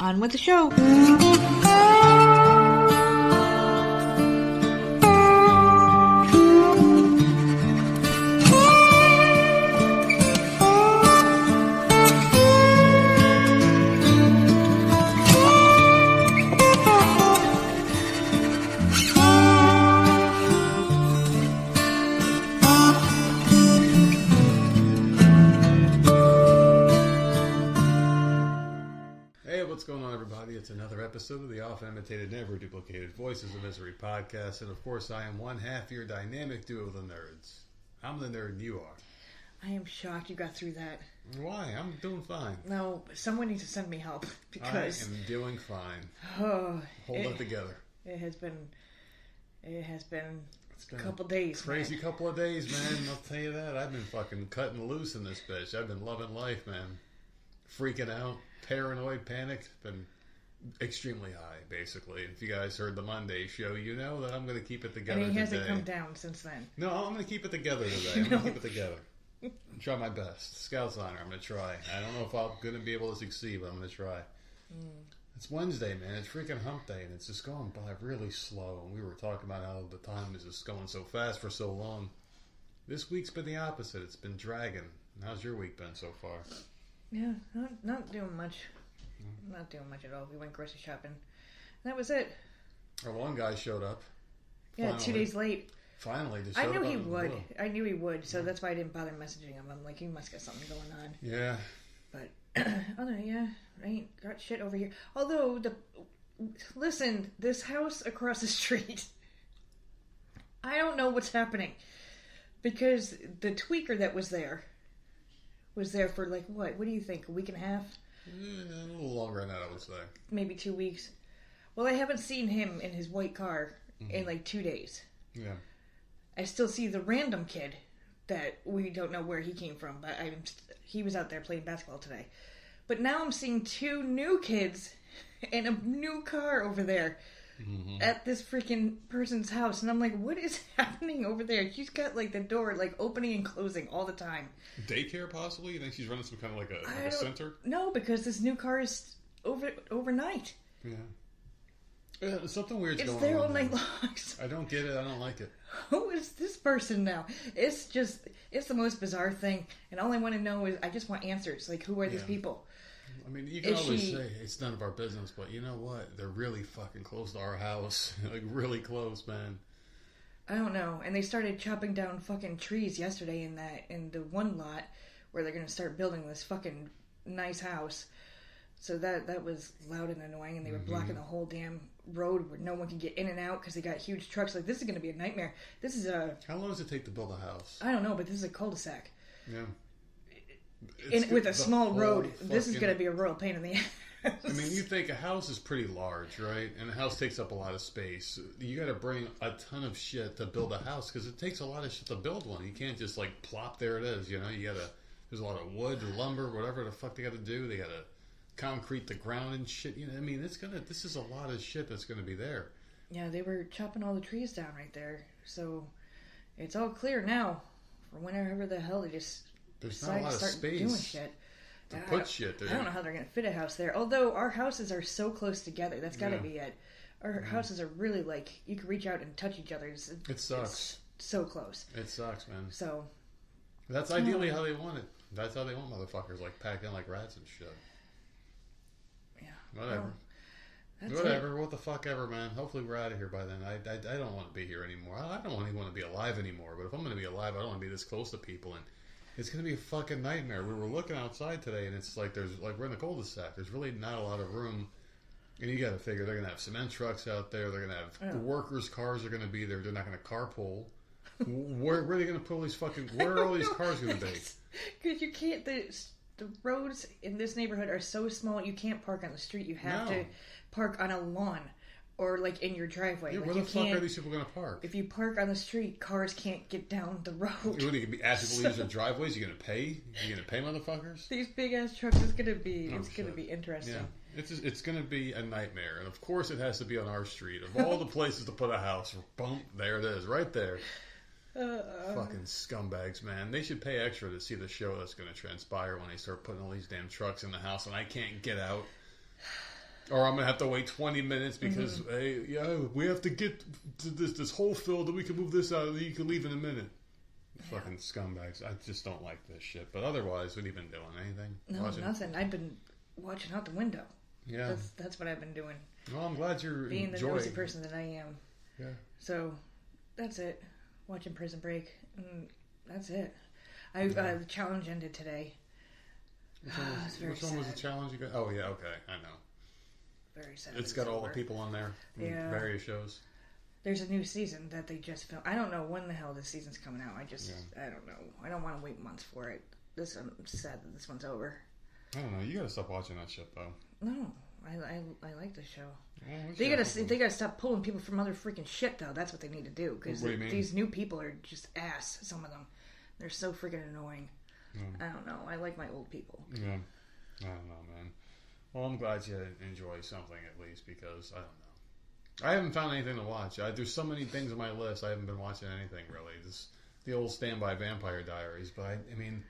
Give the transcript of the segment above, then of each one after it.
On with the show. It's another episode of the often imitated, never duplicated Voices of Misery podcast, and of course I am one half your dynamic duo of the nerds. I'm the nerd and you are. I am shocked you got through that. Why? I'm doing fine. No, someone needs to send me help because I am doing fine. Oh, hold it together. It has been a couple days. Crazy man. Couple of days, man. I'll tell you that. I've been fucking cutting loose in this bitch. I've been loving life, man. Freaking out, paranoid, panicked, been extremely high, basically. If you guys heard the Monday show, you know that I'm going to keep it together today. And he hasn't today. come down since then. No, I'm going to keep it together today. I'm going to keep it together. Try my best. Scout's honor. I'm going to try. I don't know if I'm going to be able to succeed, but I'm going to try. It's Wednesday, man. It's freaking hump day, and it's just going by really slow. And we were talking about how the time is just going so fast for so long. This week's been the opposite. It's been dragging. How's your week been so far? Yeah, not doing much. Not doing much at all. We went grocery shopping. That was it. Our one guy showed up. Yeah, finally. 2 days late. Finally, just I showed knew up he would. I knew he would, so that's why I didn't bother messaging him. I'm like, he must got something going on. Yeah. But, I ain't got shit over here. Although, listen, this house across the street, I don't know what's happening. Because the tweaker that was there for like, what do you think, a week and a half? A little longer than that, I would say. Maybe 2 weeks. Well, I haven't seen him in his white car in like 2 days. Yeah. I still see the random kid that we don't know where he came from, but he was out there playing basketball today. But now I'm seeing 2 new kids and a new car over there at this freaking person's house. And I'm like, what is happening over there? She's got like the door like opening and closing all the time. Daycare, possibly? You think she's running some kind of like a center? No, because this new car is overnight. Yeah, something weird's going on. It's there all night long. I don't get it. I don't like it. Who is this person now? It's the most bizarre thing. And all I want to know is, I just want answers. Like, who are these people? I mean, you can always say it's none of our business, but you know what? They're really fucking close to our house. Like, really close, man. I don't know. And they started chopping down fucking trees yesterday in the one lot where they're going to start building this fucking nice house. So that was loud and annoying, and they were blocking the whole damn road where no one can get in and out because they got huge trucks. Like, this is going to be a nightmare. This is How long does it take to build a house? I don't know, but this is a cul-de-sac. Yeah. With a small road, this is going to be a real pain in the ass. I mean, you think a house is pretty large, right? And a house takes up a lot of space. You got to bring a ton of shit to build a house because it takes a lot of shit to build one. You can't just like plop, there it is. You know, there's a lot of wood, lumber, whatever the fuck they got to do. They got to concrete the ground and shit. You know, I mean, this is a lot of shit that's going to be there. Yeah, they were chopping all the trees down right there, so it's all clear now for whenever the hell they just decide to start doing shit. To put shit there. I don't know how they're going to fit a house there. Although our houses are so close together, that's got to be it. Our houses are really like you can reach out and touch each other. It sucks. It's so close. It sucks, man. So that's ideally how they want it. That's how they want motherfuckers, like packed in like rats and shit. Yeah. Whatever. Whatever. What the fuck ever, man. Hopefully we're out of here by then. I don't want to be here anymore. I don't even want to be alive anymore. But if I'm going to be alive, I don't want to be this close to people. And it's going to be a fucking nightmare. We were looking outside today, and it's like we're in the cul-de-sac. There's really not a lot of room. And you got to figure they're going to have cement trucks out there. They're going to have the workers' cars are going to be there. They're not going to carpool. Where are they going to put all these fucking? Where are all these cars going to be? Because you can't. The roads in this neighborhood are so small. You can't park on the street. You have to park on a lawn or like in your driveway. Yeah, like, where the fuck are these people going to park? If you park on the street, cars can't get down the road. What are you going to ask people to use their driveways? You going to pay? You going to pay motherfuckers? These big ass trucks is going to be. It's going to be interesting. Yeah. It's going to be a nightmare, and of course it has to be on our street. Of all the places to put a house, boom, there it is, right there. Fucking scumbags, man. They should pay extra to see the show that's going to transpire when they start putting all these damn trucks in the house and I can't get out. Or I'm going to have to wait 20 minutes because, hey, we have to get to this whole field, then we can move this out, and then you can leave in a minute. Yeah. Fucking scumbags. I just don't like this shit. But otherwise, what have you been doing? Anything? No, nothing. I've been watching out the window. Yeah. That's what I've been doing. Well, I'm glad you're being the nosy person that I am. Yeah. So, that's it. Watching Prison Break. And that's it. The challenge ended today. Which one was the challenge you got? Oh, yeah, okay. I know. Very sad. It's got all the people on there. Yeah. Various shows. There's a new season that they just filmed. I don't know when the hell this season's coming out. I don't know. I don't want to wait months for it. I'm sad that this one's over. I don't know. You gotta stop watching that shit, though. No. I like this show. Well, they gotta stop pulling people from other freaking shit, though. That's what they need to do. Because these new people are just ass, some of them. They're so freaking annoying. I don't know. I like my old people. Yeah. I don't know, man. Well, I'm glad you enjoy something at least because, I don't know. I haven't found anything to watch. There's so many things on my list. I haven't been watching anything, really. The old Standby Vampire Diaries. But, I mean,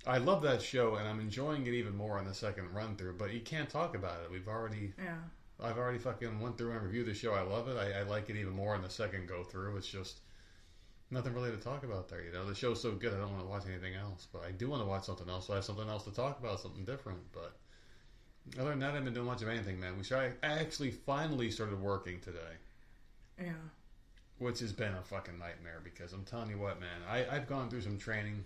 I love that show, and I'm enjoying it even more on the second run-through. But you can't talk about it. I've already fucking went through and reviewed the show. I love it. I like it even more on the second go-through. It's just nothing really to talk about there, you know. The show's so good, I don't want to watch anything else. But I do want to watch something else, so I have something else to talk about, something different. But other than that, I haven't been doing much of anything, man. I actually finally started working today. Yeah. Which has been a fucking nightmare because I'm telling you what, man. I've gone through some training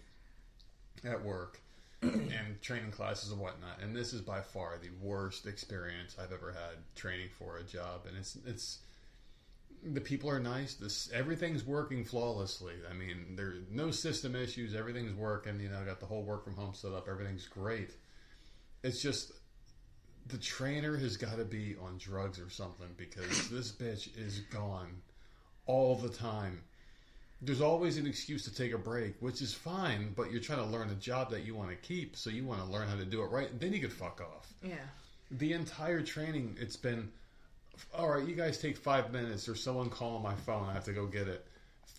at work and training classes and whatnot, and this is by far the worst experience I've ever had training for a job. And it's the people are nice. Everything's working flawlessly. I mean, there's no system issues. Everything's working. You know, got the whole work from home set up. Everything's great. It's just the trainer has got to be on drugs or something because this bitch is gone all the time. There's always an excuse to take a break, which is fine, but you're trying to learn a job that you want to keep, so you want to learn how to do it right, and then you could fuck off. Yeah. The entire training, it's been, all right, you guys take 5 minutes, or someone call on my phone, I have to go get it.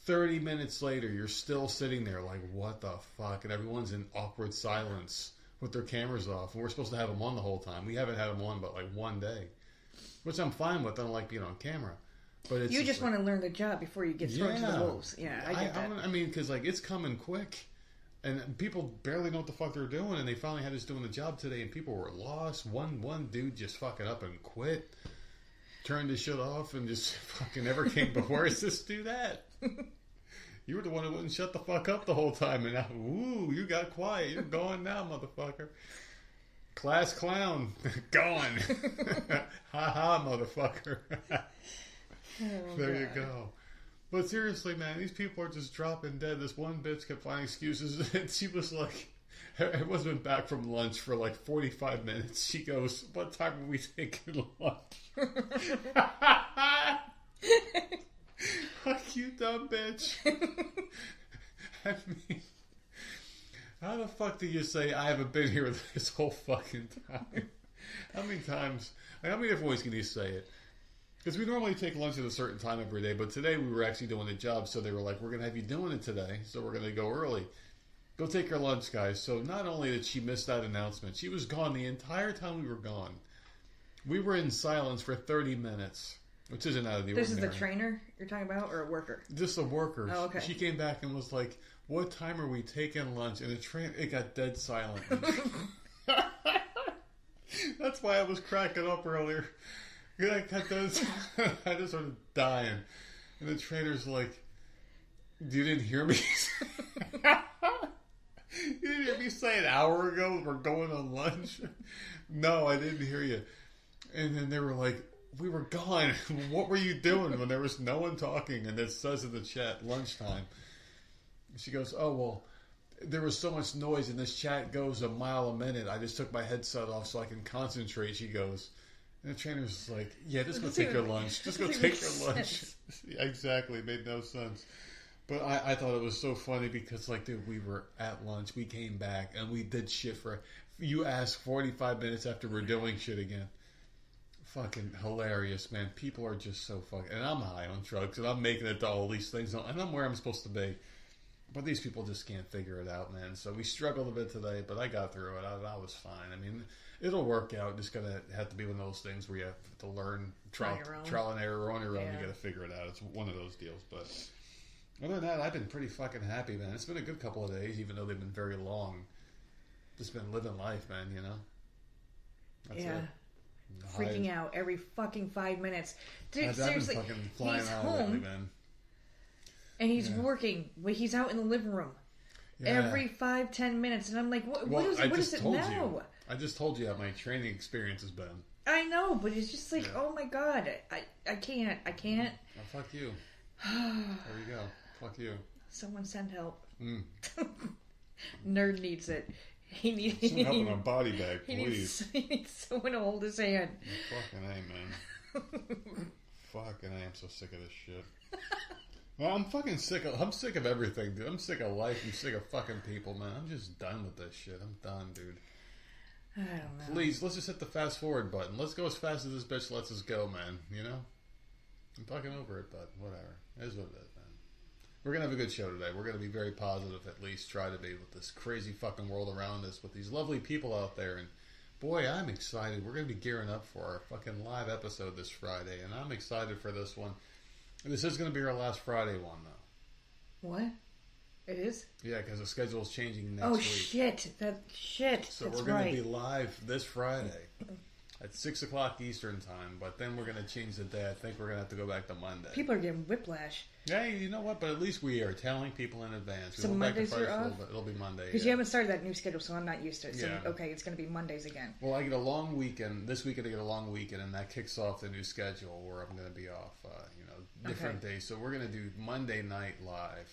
30 minutes later, you're still sitting there like, what the fuck? And everyone's in awkward silence with their cameras off, and we're supposed to have them on the whole time. We haven't had them on but like one day, which I'm fine with. I don't like being on camera. But it's you just want to learn the job before you get thrown to the wolves. Yeah, I get that. I mean, because like it's coming quick, and people barely know what the fuck they're doing, and they finally had us doing the job today, and people were lost. One dude just fucking up and quit, turned his shit off, and just fucking never came before. It's just do that. You were the one who wouldn't shut the fuck up the whole time, and now, ooh, you got quiet. You're gone now, motherfucker. Class clown, gone. Ha ha, motherfucker. Oh, there God. you go. But seriously, man, these people are just dropping dead. This one bitch kept finding excuses, and she was like, everyone's been back from lunch for like 45 minutes. She goes, what time are we taking lunch? Fuck you, dumb bitch. I mean, how the fuck do you say I haven't been here this whole fucking time? How many different ways can you say it? Because we normally take lunch at a certain time every day, but today we were actually doing the job, so they were like, we're going to have you doing it today, so we're going to go early. Go take your lunch, guys. So not only did she miss that announcement, she was gone the entire time we were gone. We were in silence for 30 minutes, which isn't out of the ordinary. This is the trainer you're talking about, or a worker? Just a worker. Oh, okay. She came back and was like, what time are we taking lunch? And it got dead silent. That's why I was cracking up earlier. I just started dying. And the trainer's like, you didn't hear me? You didn't hear me say an hour ago we're going on lunch? No, I didn't hear you. And then they were like, we were gone. What were you doing when there was no one talking? And it says in the chat, lunchtime. She goes, oh, well, there was so much noise and this chat goes a mile a minute. I just took my headset off so I can concentrate, she goes. And the trainer's like, yeah, just go take your lunch. Just go take your lunch. Yeah, exactly. It made no sense. But I thought it was so funny because, like, dude, we were at lunch. We came back and we did shit for, you asked 45 minutes after we're doing shit again. Fucking hilarious, man. People are just so fucking, and I'm high on drugs and I'm making it to all these things and I'm where I'm supposed to be. But these people just can't figure it out, man. So we struggled a bit today, but I got through it. I was fine. I mean, It'll work out. Just gonna have to be one of those things where you have to learn trial and error on your own. You gotta figure it out. It's one of those deals. But other than that, I've been pretty fucking happy, man. It's been a good couple of days, even though they've been very long. Just been living life, man. You know. That's it. Freaking out every fucking 5 minutes. Dude, I've seriously, been fucking flying he's out home lately, man. and he's working, but he's out in the living room every 5-10 minutes, and I'm like, what is it now? I just told you how my training experience has been. I know, but it's just like, oh my god, I can't. Oh, fuck you. There you go. Fuck you. Someone send help. Nerd needs it. He needs some help in a body bag, please. He needs someone to hold his hand. Fucking A, man. Fucking A, I'm so sick of this shit. Well, I'm fucking sick of everything, dude. I'm sick of life. I'm sick of fucking people, man. I'm just done with this shit. I'm done, dude. I don't know. Please, let's just hit the fast forward button. Let's go as fast as this bitch lets us go, man. You know? I'm fucking over it, but whatever. It is what it is, man. We're going to have a good show today. We're going to be very positive, at least try to be, with this crazy fucking world around us, with these lovely people out there. And boy, I'm excited. We're going to be gearing up for our fucking live episode this Friday, and I'm excited for this one. This is going to be our last Friday one, though. What? It is? Yeah, because the schedule's changing next week. Shit. So we're going to be live this Friday at 6 o'clock Eastern time, but then we're going to change the day. I think we're going to have to go back to Monday. People are getting whiplash. Hey, you know what? But at least we are telling people in advance. So Mondays are off? It'll be Monday. Because you haven't started that new schedule, so I'm not used to it. So, okay, it's going to be Mondays again. Well, I get a long weekend. This weekend I get a long weekend, and that kicks off the new schedule where I'm going to be off, different days. So we're going to do Monday night live.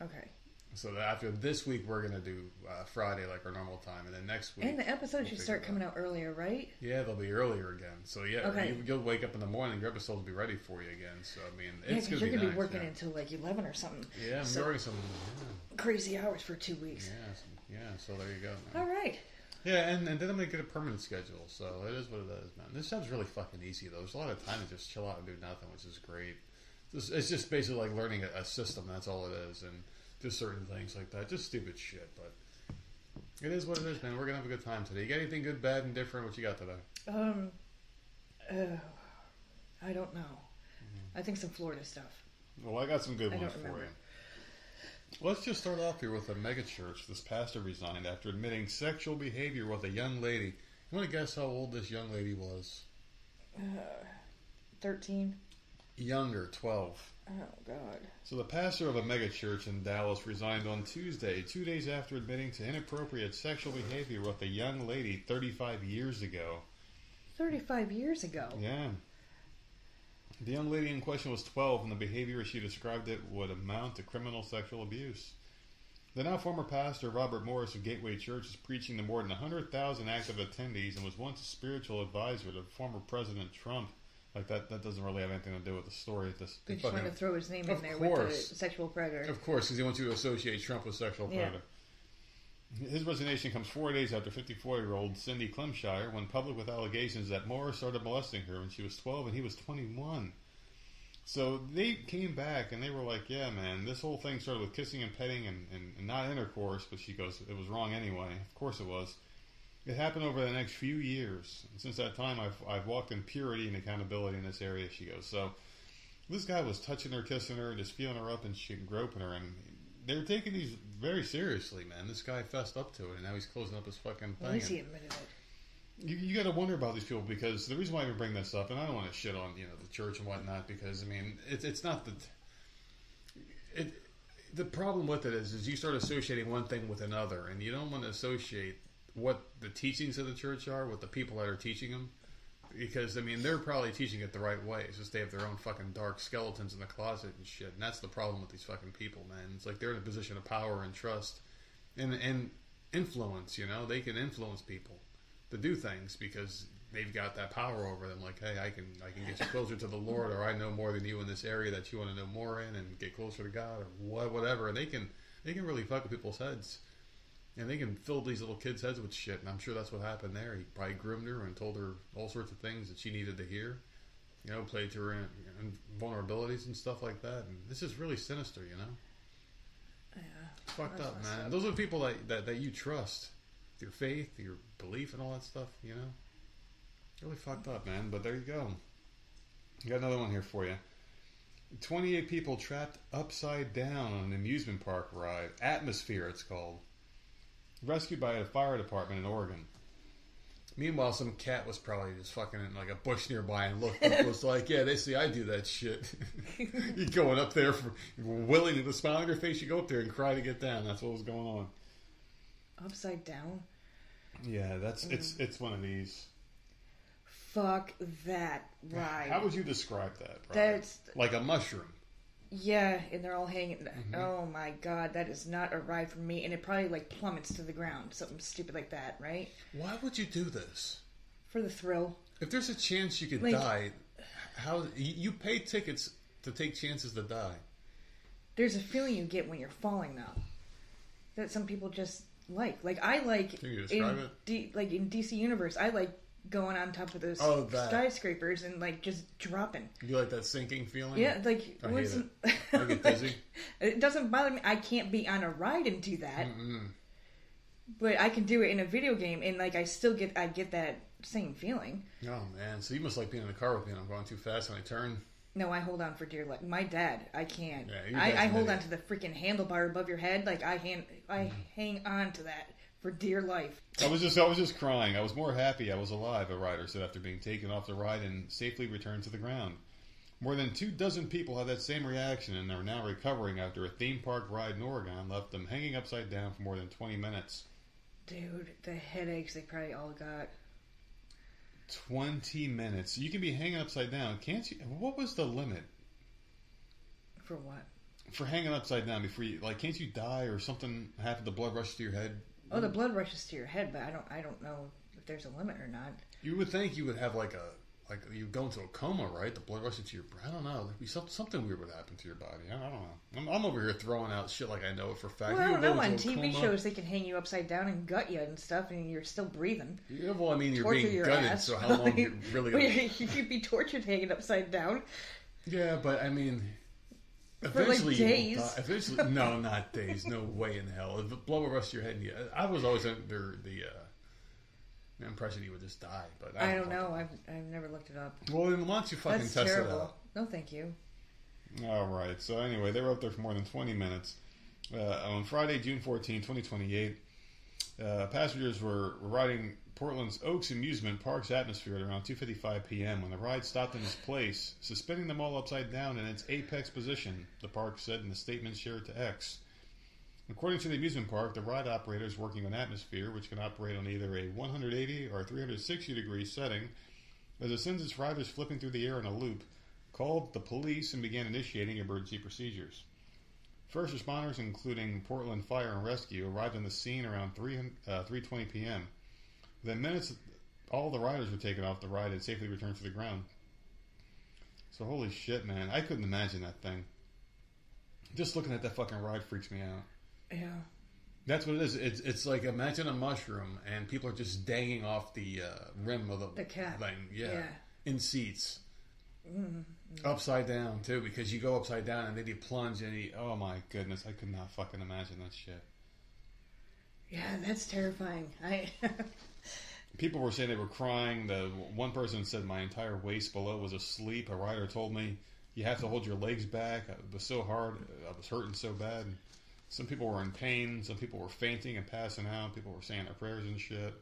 Okay. So after this week, we're going to do Friday like our normal time, and then next week. And the episodes should start coming out earlier, right? Yeah, they'll be earlier again. So you'll wake up in the morning, your episodes will be ready for you again. So I mean, it's going to be you're going to be nice, working until like 11 or something. Yeah, I'm working some crazy hours for 2 weeks. Yeah. So there you go, man. All right. Yeah, and then I'm going to get a permanent schedule. So it is what it is, man. This sounds really fucking easy though. There's a lot of time to just chill out and do nothing, which is great. It's just basically like learning a system. That's all it is, and just certain things like that. Just stupid shit, but it is what it is, man. We're gonna have a good time today. You got anything good, bad, and different? What you got today? I don't know. I think some Florida stuff. Well, I got some good ones for you. Let's just start off here with a mega church. This pastor resigned after admitting sexual behavior with a young lady. You want to guess how old this young lady was? 13. Younger, 12. Oh, God. So the pastor of a mega church in Dallas resigned on Tuesday, 2 days after admitting to inappropriate sexual behavior with a young lady 35 years ago. 35 years ago? Yeah. The young lady in question was 12, and the behavior as she described it would amount to criminal sexual abuse. The now former pastor, Robert Morris of Gateway Church, is preaching to more than 100,000 active attendees and was once a spiritual advisor to former President Trump. Like, that doesn't really have anything to do with the story. They just want to throw his name in there with the sexual predator. Of course, because he wants you to associate Trump with sexual predator. His resignation comes 4 days after 54-year-old Cindy Clemshire went public with allegations that Morris started molesting her when she was 12 and he was 21. So they came back and they were like, yeah, man, this whole thing started with kissing and petting and not intercourse, but she goes, it was wrong anyway. Of course it was. It happened over the next few years. And since that time, I've walked in purity and accountability in this area, she goes. So this guy was touching her, kissing her, just feeling her up and groping her. And they were taking these very seriously, man. This guy fessed up to it, and now he's closing up his fucking thing. At least he admitted it. You got to wonder about these people, because the reason why I even bring this up, and I don't want to shit on the church and whatnot, because I mean it's not that. The problem with it is you start associating one thing with another, and you don't want to associate what the teachings of the church are with the people that are teaching them, because I mean they're probably teaching it the right way. It's just they have their own fucking dark skeletons in the closet and shit, and that's the problem with these fucking people, man. It's like they're in a position of power and trust and influence. They can influence people to do things because they've got that power over them. Like, hey, I can get you closer to the Lord, or I know more than you in this area that you want to know more in, and get closer to God, or whatever. And they can really fuck with people's heads. And they can fill these little kids' heads with shit, and I'm sure that's what happened there. He probably groomed her and told her all sorts of things that she needed to hear. Played to her vulnerabilities and stuff like that. And this is really sinister, Yeah. It's fucked up, man. Those are the people that you trust. your faith, your belief, and all that stuff. You know, really fucked up, man. But there you go. I got another one here for you. 28 people trapped upside down on an amusement park ride. Atmosphere, it's called. Rescued by a fire department in Oregon. Meanwhile, some cat was probably just fucking in like a bush nearby and looked up, was like, yeah, they see I do that shit. You're going up there for willing to smile on your face, you go up there and cry to get down. That's what was going on. Upside down? Yeah, it's one of these. Fuck that ride. How would you describe that ride? That's like a mushroom. Yeah, and they're all hanging. Mm-hmm. Oh my god, that is not a ride for me. And it probably like plummets to the ground, something stupid like that, right? Why would you do this? For the thrill. If there's a chance you could die, how you pay tickets to take chances to die? There's a feeling you get when you're falling, though, that some people just like. Like I like. Can you describe it? Like in DC Universe, I like going on top of those skyscrapers and like just dropping. You like that sinking feeling? Yeah, like I hate it. I get dizzy. It doesn't bother me. I can't be on a ride and do that. Mm-mm. But I can do it in a video game, and like I get that same feeling. Oh man, so you must like being in the car with me and I'm going too fast and I turn. No, I hold on for dear life. My dad, I can't. Yeah, I hold on to the freaking handlebar above your head. Like I hang on to that for dear life. I was just crying. I was more happy I was alive, a rider said after being taken off the ride and safely returned to the ground. More than 24 people had that same reaction and are now recovering after a theme park ride in Oregon left them hanging upside down for more than 20 minutes. Dude, the headaches they probably all got. 20 minutes. You can be hanging upside down, can't you? What was the limit? For what? For hanging upside down before you, like, can't you die or something happen? The blood rushes to your head. Oh, the blood rushes to your head, but I don't know if there's a limit or not. You would think you would have like you go into a coma, right? The blood rushes to your brain. I don't know. There'd be something weird would happen to your body. I don't know. I'm over here throwing out shit like I know it for a fact. Well, I don't know. On TV shows, they can hang you upside down and gut you and stuff, and you're still breathing. Yeah, well, I mean, you're being gutted, ass. So how long you really... You could be tortured hanging upside down. Yeah, but I mean... Eventually, for like days. You won't die. Eventually, no, not days. No way in hell. If the blood would rush to your head, I was always under the impression you would just die. But I don't know. I've never looked it up. Well, then why don't you fucking test terrible. It out? No, thank you. All right. So anyway, they were up there for more than 20 minutes. On Friday, June 14, 2028, passengers were riding Portland's Oaks Amusement Park's atmosphere at around 2:55 p.m. when the ride stopped in its place, suspending them all upside down in its apex position, the park said in a statement shared to X. According to the amusement park, the ride operators working on atmosphere, which can operate on either a 180 or 360 degree setting, as it sends its riders flipping through the air in a loop, called the police and began initiating emergency procedures. First responders, including Portland Fire and Rescue, arrived on the scene around 3:20 p.m. Within minutes, all the riders were taken off the ride and safely returned to the ground. So holy shit, man. I couldn't imagine that thing. Just looking at that fucking ride freaks me out. Yeah. That's what it is. It's like, imagine a mushroom and people are just dangling off the rim of the cap thing. Yeah. In seats. Mm-hmm. Upside down, too, because you go upside down and then you plunge and oh my goodness, I could not fucking imagine that shit. Yeah, that's terrifying. People were saying they were crying. The one person said my entire waist below was asleep. A rider told me you have to hold your legs back. It was so hard. I was hurting so bad. Some people were in pain. Some people were fainting and passing out. People were saying their prayers and shit.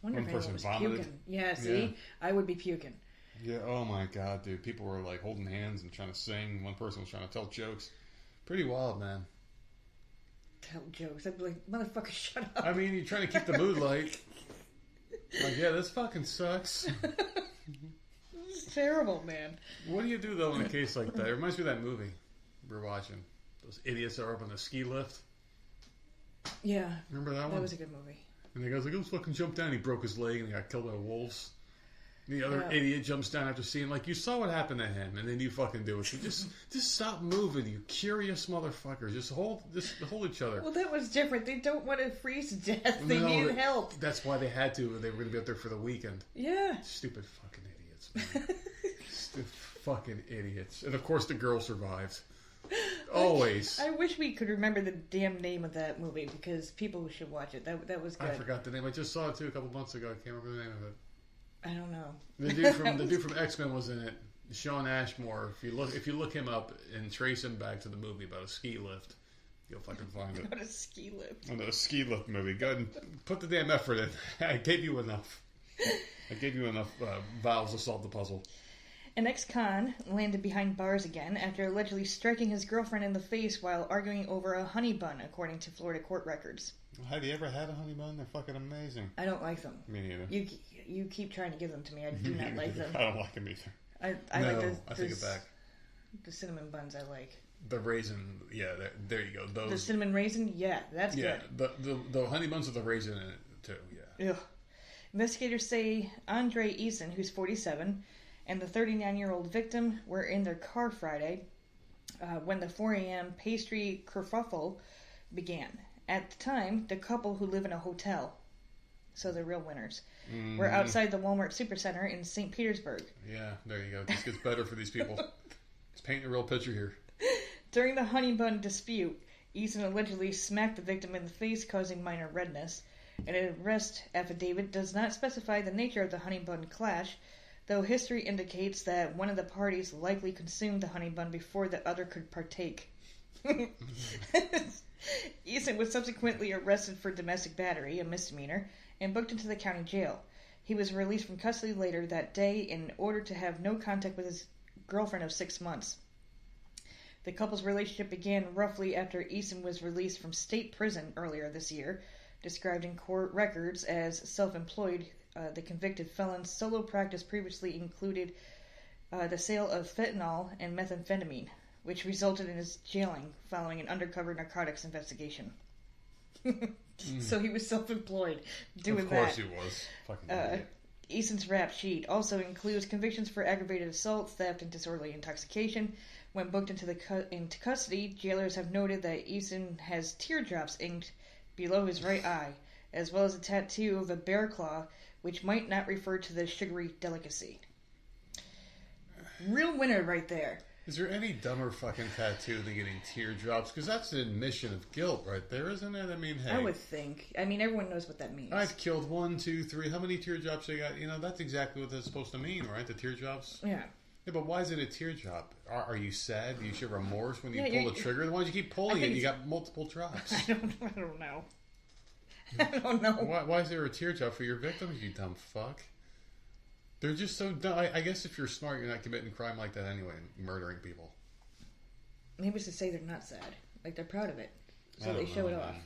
One person was vomited. Puking. Yeah, see? Yeah. I would be puking. Yeah, oh my god, dude. People were like holding hands and trying to sing. One person was trying to tell jokes. Pretty wild, man. Tell jokes. I'd be like, motherfucker, shut up. I mean, you're trying to keep the mood light. Like, yeah, this fucking sucks. This is terrible, man. What do you do, though, in a case like that? It reminds me of that movie we're watching. Those idiots that are up on the ski lift. Yeah. Remember that one? That was a good movie. And the guy's like, let's fucking jump down. He broke his leg and he got killed by wolves. The other idiot jumps down after seeing, like, you saw what happened to him, and then you fucking do it. So just stop moving, you curious motherfuckers. Just hold each other. Well, that was different. They don't want to freeze to death. They needed help. That's why they had to. They were going to be up there for the weekend. Yeah. Stupid fucking idiots, man. Stupid fucking idiots. And, of course, the girl survived. Always. I wish we could remember the damn name of that movie because people should watch it. That was good. I forgot the name. I just saw it too a couple months ago. I can't remember the name of it. I don't know. The dude from X-Men was in it. Sean Ashmore. If you look him up and trace him back to the movie about a ski lift, you'll fucking find it. About a ski lift. On a ski lift movie. Go ahead and put the damn effort in. I gave you enough. Valves to solve the puzzle. An ex-con landed behind bars again after allegedly striking his girlfriend in the face while arguing over a honey bun, according to Florida court records. Have you ever had a honey bun? They're fucking amazing. I don't like them. Me neither. You keep trying to give them to me. I do not like them. I don't like them either. I like I take it back. The cinnamon buns I like. The raisin, yeah, there you go. Those, the cinnamon raisin, yeah, that's good. The honey buns with the raisin in it too, yeah. Ugh. Investigators say Andre Eason, who's 47, and the 39-year-old victim were in their car Friday when the 4 a.m. pastry kerfuffle began. At the time, the couple, who live in a hotel, so they're real winners, were outside the Walmart Supercenter in St. Petersburg. Yeah, there you go. This gets better for these people. It's painting a real picture here. During the honey bun dispute, Eason allegedly smacked the victim in the face, causing minor redness. An arrest affidavit does not specify the nature of the honey bun clash, though history indicates that one of the parties likely consumed the honey bun before the other could partake. Eason was subsequently arrested for domestic battery, a misdemeanor, and booked into the county jail. He was released from custody later that day in order to have no contact with his girlfriend of 6 months. The couple's relationship began roughly after Eason was released from state prison earlier this year. Described in court records as self-employed, the convicted felon's solo practice previously included the sale of fentanyl and methamphetamine, which resulted in his jailing following an undercover narcotics investigation. So he was self-employed doing that. Of course he was. Fucking idiot. Eason's rap sheet also includes convictions for aggravated assault, theft, and disorderly intoxication. When booked into custody, jailers have noted that Eason has teardrops inked below his right eye, as well as a tattoo of a bear claw, which might not refer to the sugary delicacy. Real winner right there. Is there any dumber fucking tattoo than getting teardrops? Because that's an admission of guilt right there, isn't it? I mean, hey. I would think. I mean, everyone knows what that means. I've killed 1, 2, 3. How many teardrops they got? You know, that's exactly what that's supposed to mean, right? The teardrops? Yeah. Yeah, but why is it a teardrop? Are you sad? Do you show remorse when you pull the trigger? Why don't you keep pulling it? You got multiple drops. I don't know. I don't know. Why is there a teardrop for your victims, you dumb fuck? They're just so dumb. I guess if you're smart, you're not committing crime like that anyway, murdering people. Maybe it's to say they're not sad. Like, they're proud of it. So they show it off.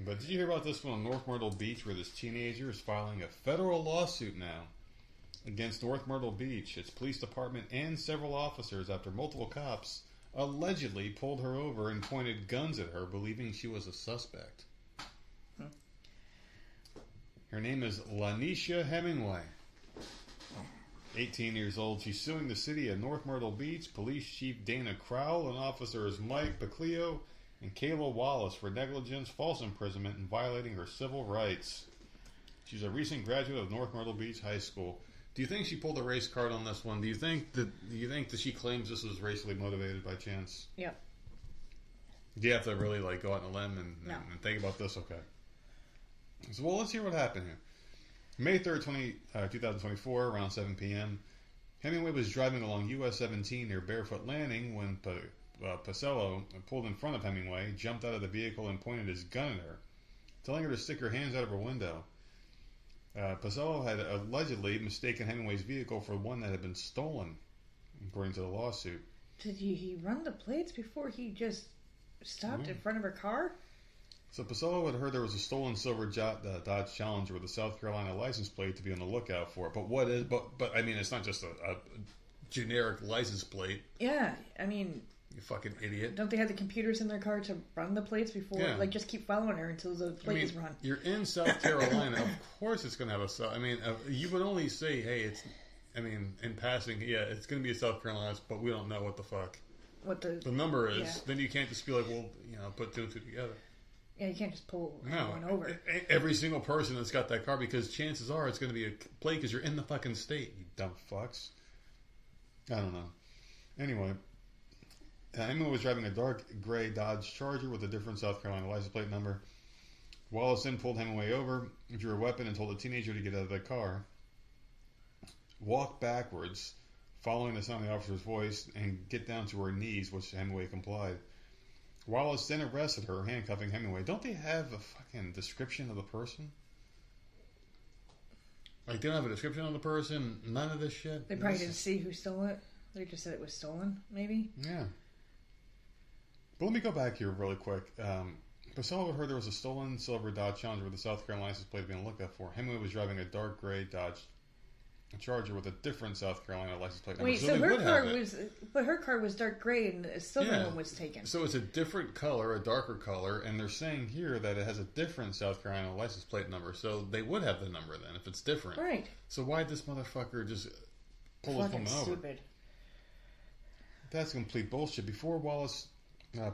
But did you hear about this one on North Myrtle Beach where this teenager is filing a federal lawsuit now against North Myrtle Beach, its police department, and several officers after multiple cops allegedly pulled her over and pointed guns at her, believing she was a suspect. Her name is Lanisha Hemingway. 18 years old. She's suing the city of North Myrtle Beach, Police Chief Dana Crowell, and officers Mike Baclio and Kayla Wallace for negligence, false imprisonment, and violating her civil rights. She's a recent graduate of North Myrtle Beach High School. Do you think she pulled a race card on this one? Do you think that she claims this was racially motivated by chance? Yeah. Do you have to really go out on a limb and think about this? Okay. So, well, let's hear what happened here. May 3rd, 2024, around 7 p.m., Hemingway was driving along US 17 near Barefoot Landing when Pacello pulled in front of Hemingway, jumped out of the vehicle, and pointed his gun at her, telling her to stick her hands out of her window. Pacello had allegedly mistaken Hemingway's vehicle for one that had been stolen, according to the lawsuit. Did he run the plates before he just stopped in front of her car? So Pacello had heard there was a stolen silver Dodge Challenger with a South Carolina license plate to be on the lookout for. But I mean, it's not just a generic license plate. Yeah, I mean, you fucking idiot. Don't they have the computers in their car to run the plates before? Yeah. Just keep following her until the plate is run. You're in South Carolina. Of course it's going to have a... I mean, you would only say, hey, it's... I mean, in passing, yeah, it's going to be a South Carolina, but we don't know what the fuck. What the number is. Yeah. Then you can't just be like, well, put 2 and 2 together. Yeah, you can't just pull one over. Every single person that's got that car, because chances are it's going to be a plate because you're in the fucking state, you dumb fucks. I don't know. Anyway, Hemingway was driving a dark gray Dodge Charger with a different South Carolina license plate number. Wallace then pulled Hemingway over, drew a weapon, and told the teenager to get out of the car, walk backwards, following the sound of the officer's voice, and get down to her knees, which Hemingway complied. Wallace then arrested her, handcuffing Hemingway. Don't they have a fucking description of the person? Like, they don't have a description of the person? None of this shit? They probably didn't see who stole it. They just said it was stolen, maybe? Yeah. But let me go back here really quick. Priscilla heard there was a stolen silver Dodge Challenger with a South Carolina license plate being looked up for. Hemingway was driving a dark gray Dodge Charger with a different South Carolina license plate number. Wait, so her car was dark gray and a silver one was taken. So it's a different color, a darker color, and they're saying here that it has a different South Carolina license plate number. So they would have the number then if it's different. Right. So why'd this motherfucker just pull his woman over? Stupid. That's complete bullshit. Before Wallace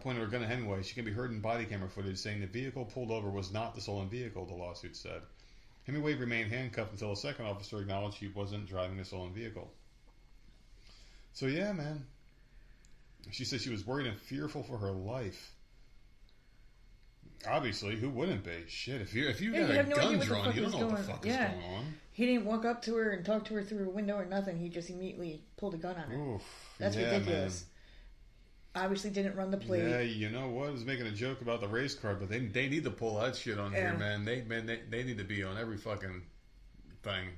pointed her gun at Hemingway, she can be heard in body camera footage saying the vehicle pulled over was not the stolen vehicle, the lawsuit said. Hemingway remained handcuffed until a second officer acknowledged she wasn't driving the stolen vehicle. So yeah, man. She said she was worried and fearful for her life. Obviously, who wouldn't be? Shit, if you got a gun drawn, you don't know what the fuck is going on. He didn't walk up to her and talk to her through a window or nothing. He just immediately pulled a gun on her. Oof, that's ridiculous. Man. Obviously didn't run the plate. Yeah, you know what? I was making a joke about the race car, but they need to pull that shit on here, man. They need to be on every fucking thing.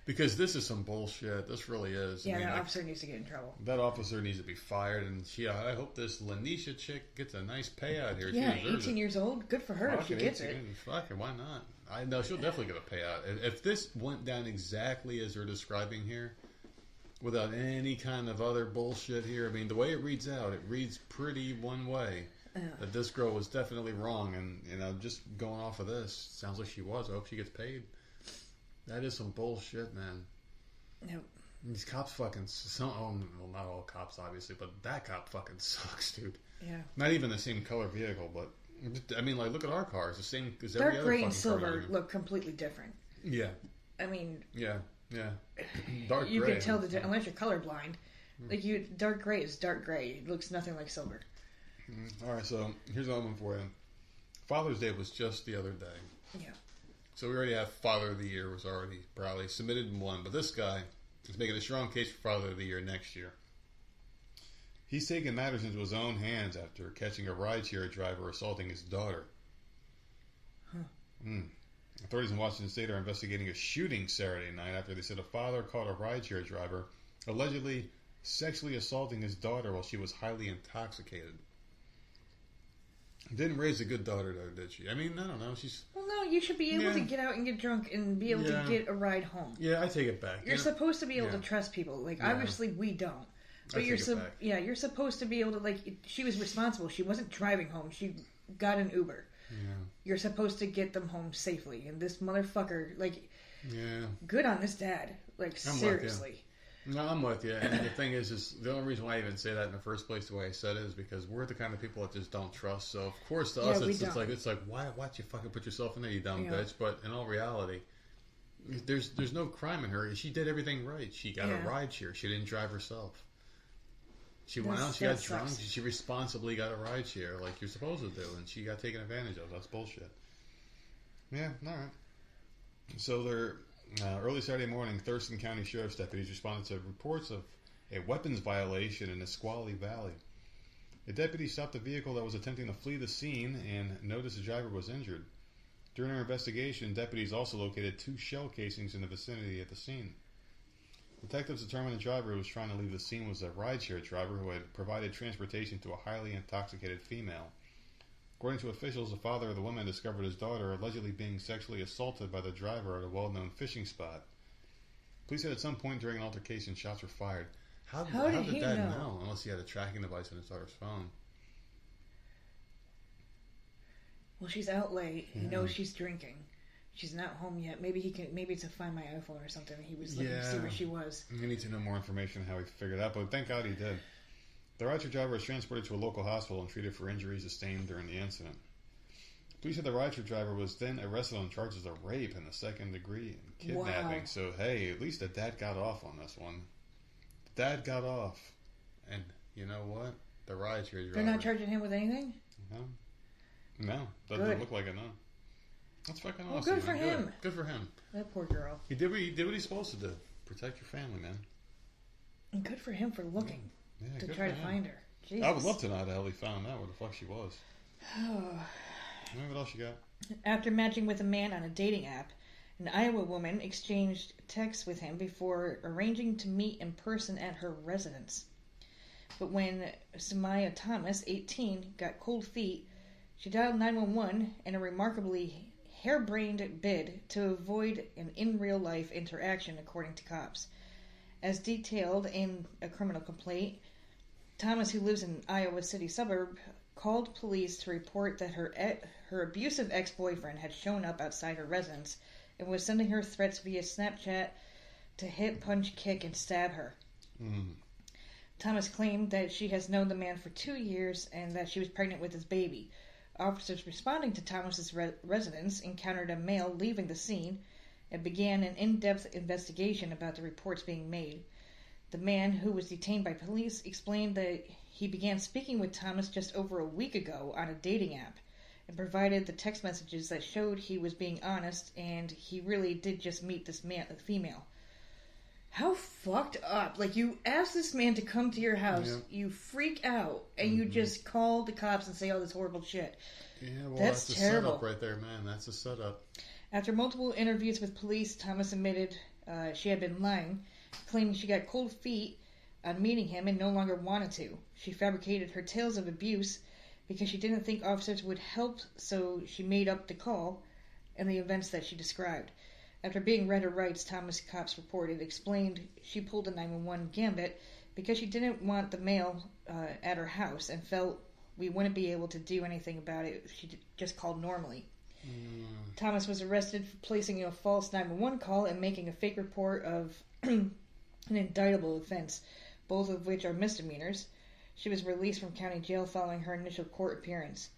Because this is some bullshit. This really is. Yeah, that officer needs to get in trouble. That officer needs to be fired, and I hope this Lanisha chick gets a nice payout here. Yeah, 18 years old. Good for her if she gets it. Fucking, why not? I know she'll definitely get a payout. If this went down exactly as they're describing here, without any kind of other bullshit here. I mean, the way it reads out, it reads pretty one way. That this girl was definitely wrong, and just going off of this, sounds like she was. I hope she gets paid. That is some bullshit, man. Nope. These cops fucking... well, not all cops, obviously, but that cop fucking sucks, dude. Yeah. Not even the same color vehicle, but... I mean, like, look at our cars. The same as every other fucking car. Dark gray and silver look completely different. Yeah. I mean... Yeah. Dark gray. You can tell unless you're colorblind. Like, dark gray is dark gray. It looks nothing like silver. Alright, so here's another one for you. Father's Day was just the other day. Yeah. So we already have Father of the Year was already probably submitted and won, but this guy is making a strong case for Father of the Year next year. He's taking matters into his own hands after catching a rideshare driver assaulting his daughter. Huh. Authorities in Washington State are investigating a shooting Saturday night after they said a father caught a rideshare driver allegedly sexually assaulting his daughter while she was highly intoxicated. Didn't raise a good daughter, though, did she? I mean, I don't know. Well, no, you should be able to get out and get drunk and be able to get a ride home. Yeah, I take it back. You're supposed to be able to trust people. Like, obviously, we don't. But you're supposed to be able to, like, she was responsible. She wasn't driving home. She got an Uber. Yeah. You're supposed to get them home safely. And this motherfucker, like, good on this dad. Like, seriously. No, I'm with you. And the thing is the only reason why I even say that in the first place, the way I said it, is because we're the kind of people that just don't trust. So, of course, to us, it's like, why'd you fucking put yourself in there, you dumb bitch? But in all reality, there's no crime in her. She did everything right. She got a ride share. She didn't drive herself. She went out, she got drunk, she responsibly got a ride share like you're supposed to do, and she got taken advantage of. That's bullshit. Yeah, alright. So early Saturday morning, Thurston County Sheriff's deputies responded to reports of a weapons violation in Nisqually Valley. A deputy stopped a vehicle that was attempting to flee the scene and noticed the driver was injured. During their investigation, deputies also located 2 shell casings in the vicinity of the scene. Detectives determined the driver who was trying to leave the scene was a rideshare driver who had provided transportation to a highly intoxicated female. According to officials, the father of the woman discovered his daughter allegedly being sexually assaulted by the driver at a well-known fishing spot. Police said at some point during an altercation, shots were fired. How did he know? Unless he had a tracking device on his daughter's phone. Well, she's out late. He knows she's drinking. She's not home yet. Maybe it's a Find My iPhone or something. He was looking to see where she was. We need to know more information on how he figured that, but thank God he did. The rideshare driver was transported to a local hospital and treated for injuries sustained during the incident. Police said the rideshare driver was then arrested on charges of rape and the second degree and kidnapping. Wow. So, hey, at least the dad got off on this one. The dad got off. And you know what? the rideshare driver. They're not charging him with anything? No. Doesn't look like it, no. That's fucking awesome. Well, good for him. Good for him. That poor girl. He did what he's supposed to do. Protect your family, man. And good for him for looking to try to find her. Jesus. I would love to know how the hell he found out where the fuck she was. What else you got? After matching with a man on a dating app, an Iowa woman exchanged texts with him before arranging to meet in person at her residence. But when Samaya Thomas, 18, got cold feet, she dialed 911 in a remarkably harebrained bid to avoid an in-real-life interaction, according to cops. As detailed in a criminal complaint, Thomas, who lives in an Iowa City suburb, called police to report that her abusive ex-boyfriend had shown up outside her residence and was sending her threats via Snapchat to hit, punch, kick, and stab her. Thomas claimed that she has known the man for 2 years and that she was pregnant with his baby. Officers responding to Thomas's residence encountered a male leaving the scene and began an in-depth investigation about the reports being made. The man, who was detained by police, explained that he began speaking with Thomas just over a week ago on a dating app and provided the text messages that showed he was being honest and he really did just meet this female. How fucked up. Like, you ask this man to come to your house, you freak out, and you just call the cops and say all this horrible shit. Yeah, well, that's terrible. Setup right there, man. That's a setup. After multiple interviews with police, Thomas admitted she had been lying, claiming she got cold feet on meeting him and no longer wanted to. She fabricated her tales of abuse because she didn't think officers would help, so she made up the call and the events that she described. After being read her rights, Thomas, cops reported, explained she pulled a 911 gambit because she didn't want the male at her house and felt we wouldn't be able to do anything about it if she just called normally. Thomas was arrested for placing a false 911 call and making a fake report of an indictable offense, both of which are misdemeanors. She was released from county jail following her initial court appearance.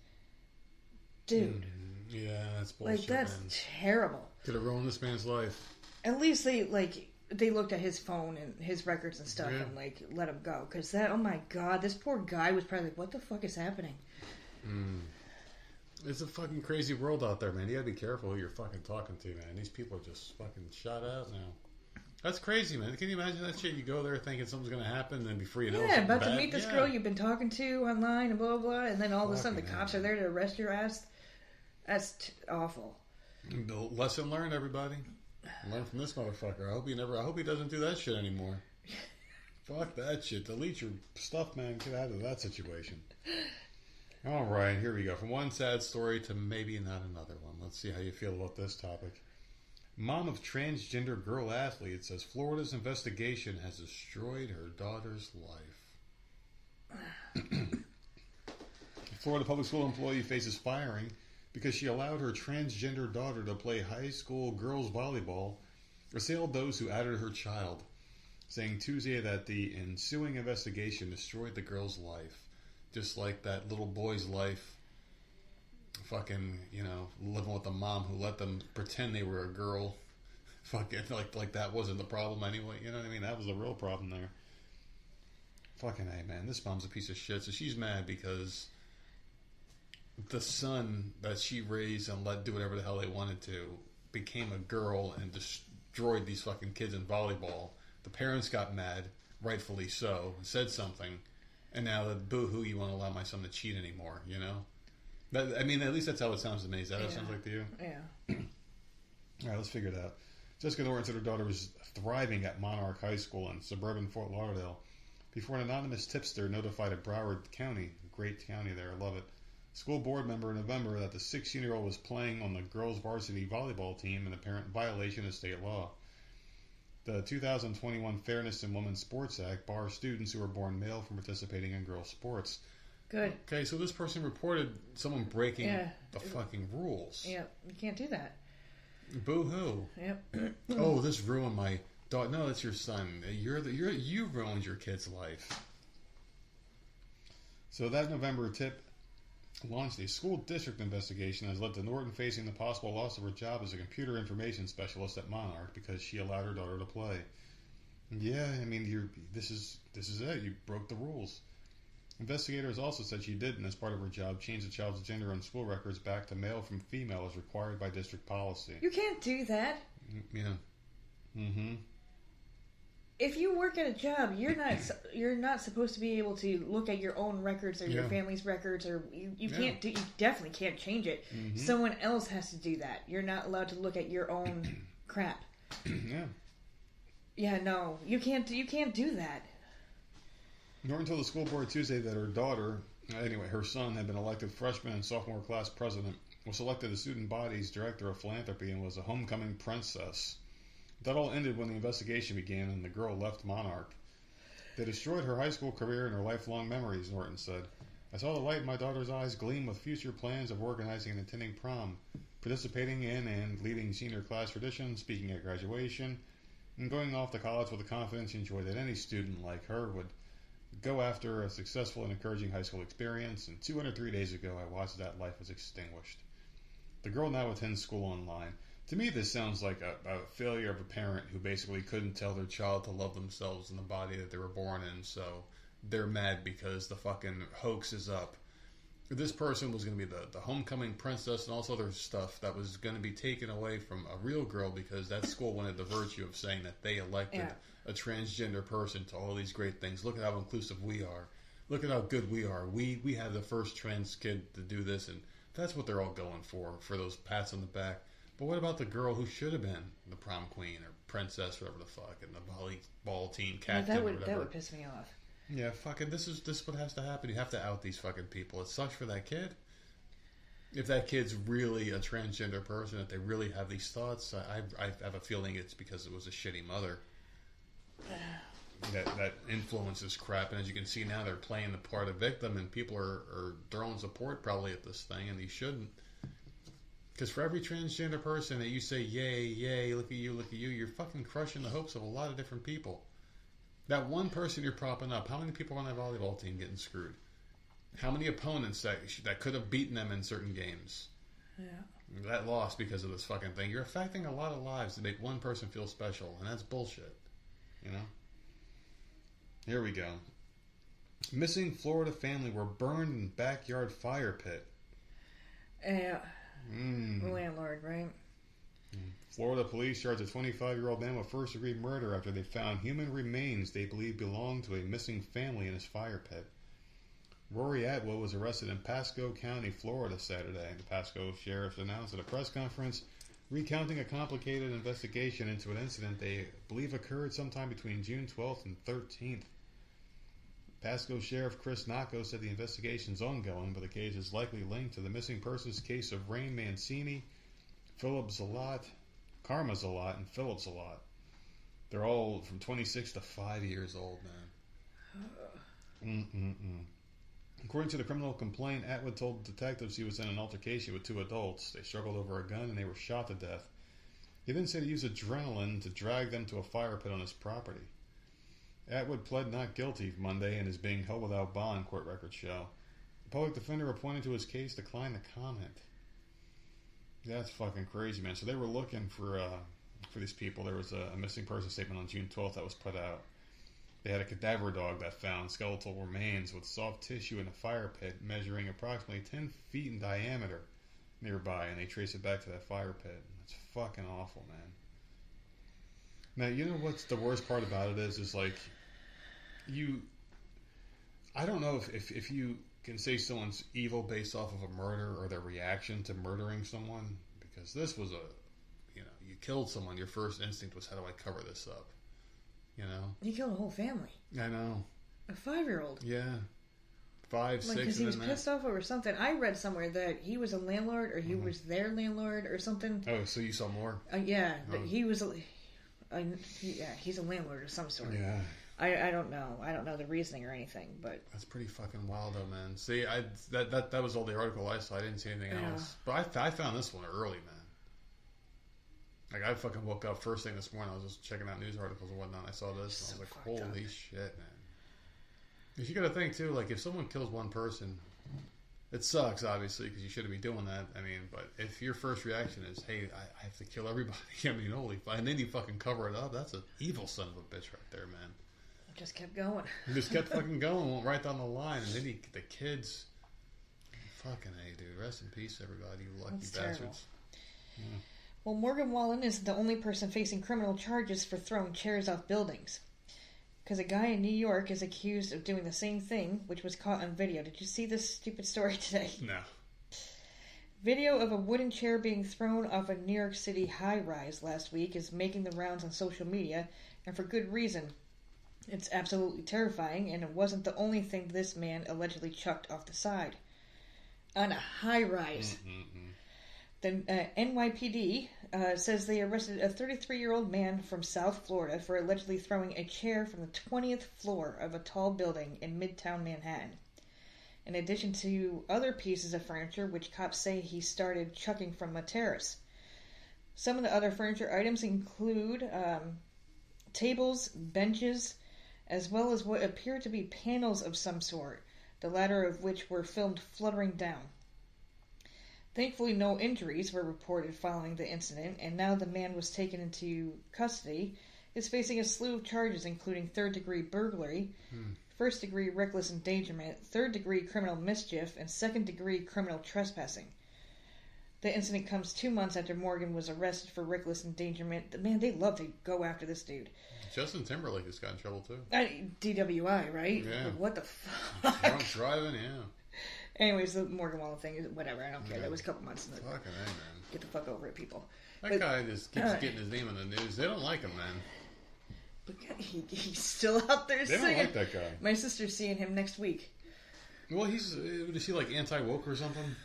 Dude. Yeah, that's bullshit. Like, that's terrible. Could have ruined this man's life. At least they looked at his phone and his records and stuff and, let him go. Because oh my God, this poor guy was probably like, what the fuck is happening? It's a fucking crazy world out there, man. You gotta be careful who you're fucking talking to, man. These people are just fucking shot out now. That's crazy, man. Can you imagine that shit? You go there thinking something's gonna happen, and then before you know it, about to meet this girl you've been talking to online and blah, blah, blah, and then all of a sudden the cops are there to arrest your ass. That's awful. Lesson learned, everybody. Learn from this motherfucker. I hope he doesn't do that shit anymore. Fuck that shit. Delete your stuff, man. Get out of that situation. All right, here we go. From one sad story to maybe not another one. Let's see how you feel about this topic. Mom of transgender girl athlete says Florida's investigation has destroyed her daughter's life. Florida public school employee faces firing because she allowed her transgender daughter to play high school girls volleyball, assailed those who outed her child, saying Tuesday that the ensuing investigation destroyed the girl's life. Just like that little boy's life, fucking, living with a mom who let them pretend they were a girl. Fucking, like that wasn't the problem anyway. You know what I mean? That was the real problem there. Fucking A, man. This mom's a piece of shit. So she's mad because the son that she raised and let do whatever the hell they wanted to became a girl and destroyed these fucking kids in volleyball. The parents got mad, rightfully so, and said something. And now the boo-hoo, you won't allow my son to cheat anymore, At least that's how it sounds to me. Is that how it sounds like to you? Yeah. All right, let's figure it out. Jessica Norton said her daughter was thriving at Monarch High School in suburban Fort Lauderdale before an anonymous tipster notified of Broward County, a great county there, I love it, school board member in November that the 16-year-old was playing on the girls' varsity volleyball team in apparent violation of state law. The 2021 Fairness in Women's Sports Act bars students who are born male from participating in girls' sports. Good. Okay, so this person reported someone breaking the fucking rules. Yeah, you can't do that. Boo-hoo. Yep. Oh, this ruined my daughter. No, that's your son. You ruined your kid's life. So that November tip launched a school district investigation that has led to Norton facing the possible loss of her job as a computer information specialist at Monarch because she allowed her daughter to play. Yeah, this is it. You broke the rules. Investigators also said she didn't, as part of her job, change the child's gender on school records back to male from female as required by district policy. You can't do that. Yeah. Mm-hmm. If you work at a job, you're not supposed to be able to look at your own records or your family's records, or you can't do. You definitely can't change it. Mm-hmm. Someone else has to do that. You're not allowed to look at your own crap. Yeah. Yeah, no, you can't do that. Norton told the school board Tuesday that her daughter, her son, had been elected freshman and sophomore class president, was selected as student body's director of philanthropy, and was a homecoming princess. That all ended when the investigation began and the girl left Monarch. They destroyed her high school career and her lifelong memories, Norton said. I saw the light in my daughter's eyes gleam with future plans of organizing and attending prom, participating in and leading senior class traditions, speaking at graduation, and going off to college with the confidence and joy that any student like her would go after a successful and encouraging high school experience. And 203 days ago, I watched that life was extinguished. The girl now attends school online. To me, this sounds like a failure of a parent who basically couldn't tell their child to love themselves in the body that they were born in, so they're mad because the fucking hoax is up. This person was going to be the homecoming princess and all this other stuff that was going to be taken away from a real girl because that school wanted the virtue of saying that they elected a transgender person to all these great things. Look at how inclusive we are. Look at how good we are. We had the first trans kid to do this, and that's what they're all going for those pats on the back. But what about the girl who should have been the prom queen or princess, whatever the fuck, and the volleyball team captain, or whatever? That would piss me off. Yeah, fucking, this is what has to happen. You have to out these fucking people. It sucks for that kid. If that kid's really a transgender person, if they really have these thoughts, I have a feeling it's because it was a shitty mother. That influences crap, and as you can see now, they're playing the part of victim, and people are throwing support probably at this thing, and they shouldn't. Because for every transgender person that you say, yay, yay, look at you, you're fucking crushing the hopes of a lot of different people. That one person you're propping up, how many people on that volleyball team getting screwed? How many opponents that could have beaten them in certain games? Yeah. That lost because of this fucking thing. You're affecting a lot of lives to make one person feel special, and that's bullshit. You know? Here we go. Missing Florida family were burned in backyard fire pit. Yeah. Landlord, right? Florida police charged a 25-year-old man with first-degree murder after they found human remains they believe belonged to a missing family in his fire pit. Rory Atwood was arrested in Pasco County, Florida, Saturday. The Pasco sheriff announced at a press conference recounting a complicated investigation into an incident they believe occurred sometime between June 12th and 13th. Pasco Sheriff Chris Nacco said the investigation's ongoing, but the case is likely linked to the missing persons case of Rain Mancini, Philip Zalat, Karma Zalat, and Philip Zalat. They're all from 26 to 5 years old, man. According to the criminal complaint, Atwood told detectives he was in an altercation with two adults. They struggled over a gun and they were shot to death. He then said he used adrenaline to drag them to a fire pit on his property. Atwood pled not guilty Monday and is being held without bond, court records show. The public defender appointed to his case declined to comment. That's fucking crazy, man. So they were looking for these people. There was a missing person statement on June 12th that was put out. They had a cadaver dog that found skeletal remains with soft tissue in a fire pit measuring approximately 10 feet in diameter nearby, and they traced it back to that fire pit. It's fucking awful, man. Now, you know what's the worst part about it is like, I don't know if you can say someone's evil based off of a murder or their reaction to murdering someone, because this was you killed someone, your first instinct was, how do I cover this up? You know? You killed a whole family. I know. A 5-year-old. Yeah. 5, 6. Because he was pissed off over something. I read somewhere that he was a landlord, or he was their landlord, or something. Oh, so you saw more? Yeah, but he was he's a landlord of some sort. Yeah. I don't know. I don't know the reasoning or anything, but that's pretty fucking wild, though, man. See, that was all the article I saw. I didn't see anything else. But I found this one early, man. Like, I fucking woke up first thing this morning. I was just checking out news articles and whatnot. And I saw this, and I was like, holy shit, man. Because you got to think, too, like, if someone kills one person, it sucks, obviously, because you shouldn't be doing that. I mean, but if your first reaction is, hey, I have to kill everybody, I mean, holy fuck, and then you fucking cover it up, that's an evil son of a bitch right there, man. Just kept going. He just kept fucking going, went right down the line, and then the kids. Fucking A, dude. Rest in peace, everybody, you lucky That's bastards. Yeah. Well, Morgan Wallen is the only person facing criminal charges for throwing chairs off buildings. Because a guy in New York is accused of doing the same thing, which was caught on video. Did you see this stupid story today? No. Video of a wooden chair being thrown off a New York City high-rise last week is making the rounds on social media, and for good reason. It's absolutely terrifying, and it wasn't the only thing this man allegedly chucked off the side. On a high-rise. The NYPD says they arrested a 33-year-old man from South Florida for allegedly throwing a chair from the 20th floor of a tall building in Midtown Manhattan. In addition to other pieces of furniture, which cops say he started chucking from a terrace. Some of the other furniture items include tables, benches, as well as what appear to be panels of some sort, the latter of which were filmed fluttering down. Thankfully, no injuries were reported following the incident, and now the man was taken into custody, is facing a slew of charges including third-degree burglary, first-degree reckless endangerment, third-degree criminal mischief, and second-degree criminal trespassing. The incident comes 2 months after Morgan was arrested for reckless endangerment. Man, they love to go after this dude. Justin Timberlake has got in trouble, too. DWI, right? Yeah. Like, what the fuck? Drunk driving, yeah. Anyways, the Morgan Wallen thing is whatever. I don't care. Yeah. That was a couple months. Fucking A, man. Get the fuck over it, people. That guy just keeps getting his name in the news. They don't like him, man. But he's still out there They singing. don't like that guy. My sister's seeing him next week. Well, is he like anti-woke or something?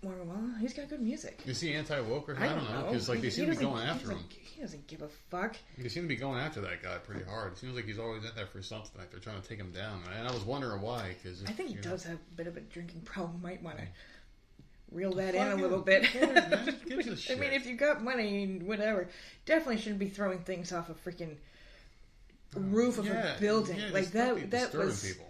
Morgan Wallen, he's got good music. Is he anti-woke or I don't know. Because like, they seem to be going after him. He doesn't give a fuck. They seem to be going after that guy pretty hard. It seems like he's always in there for something. Like they're trying to take him down. And I was wondering why. Cause I think he does have a bit of a drinking problem. Might want to reel that Fuck in a him. little bit. Man, gives a shit. I mean, if you got money and whatever, definitely shouldn't be throwing things off a freaking roof of a building. Yeah, like that was. People.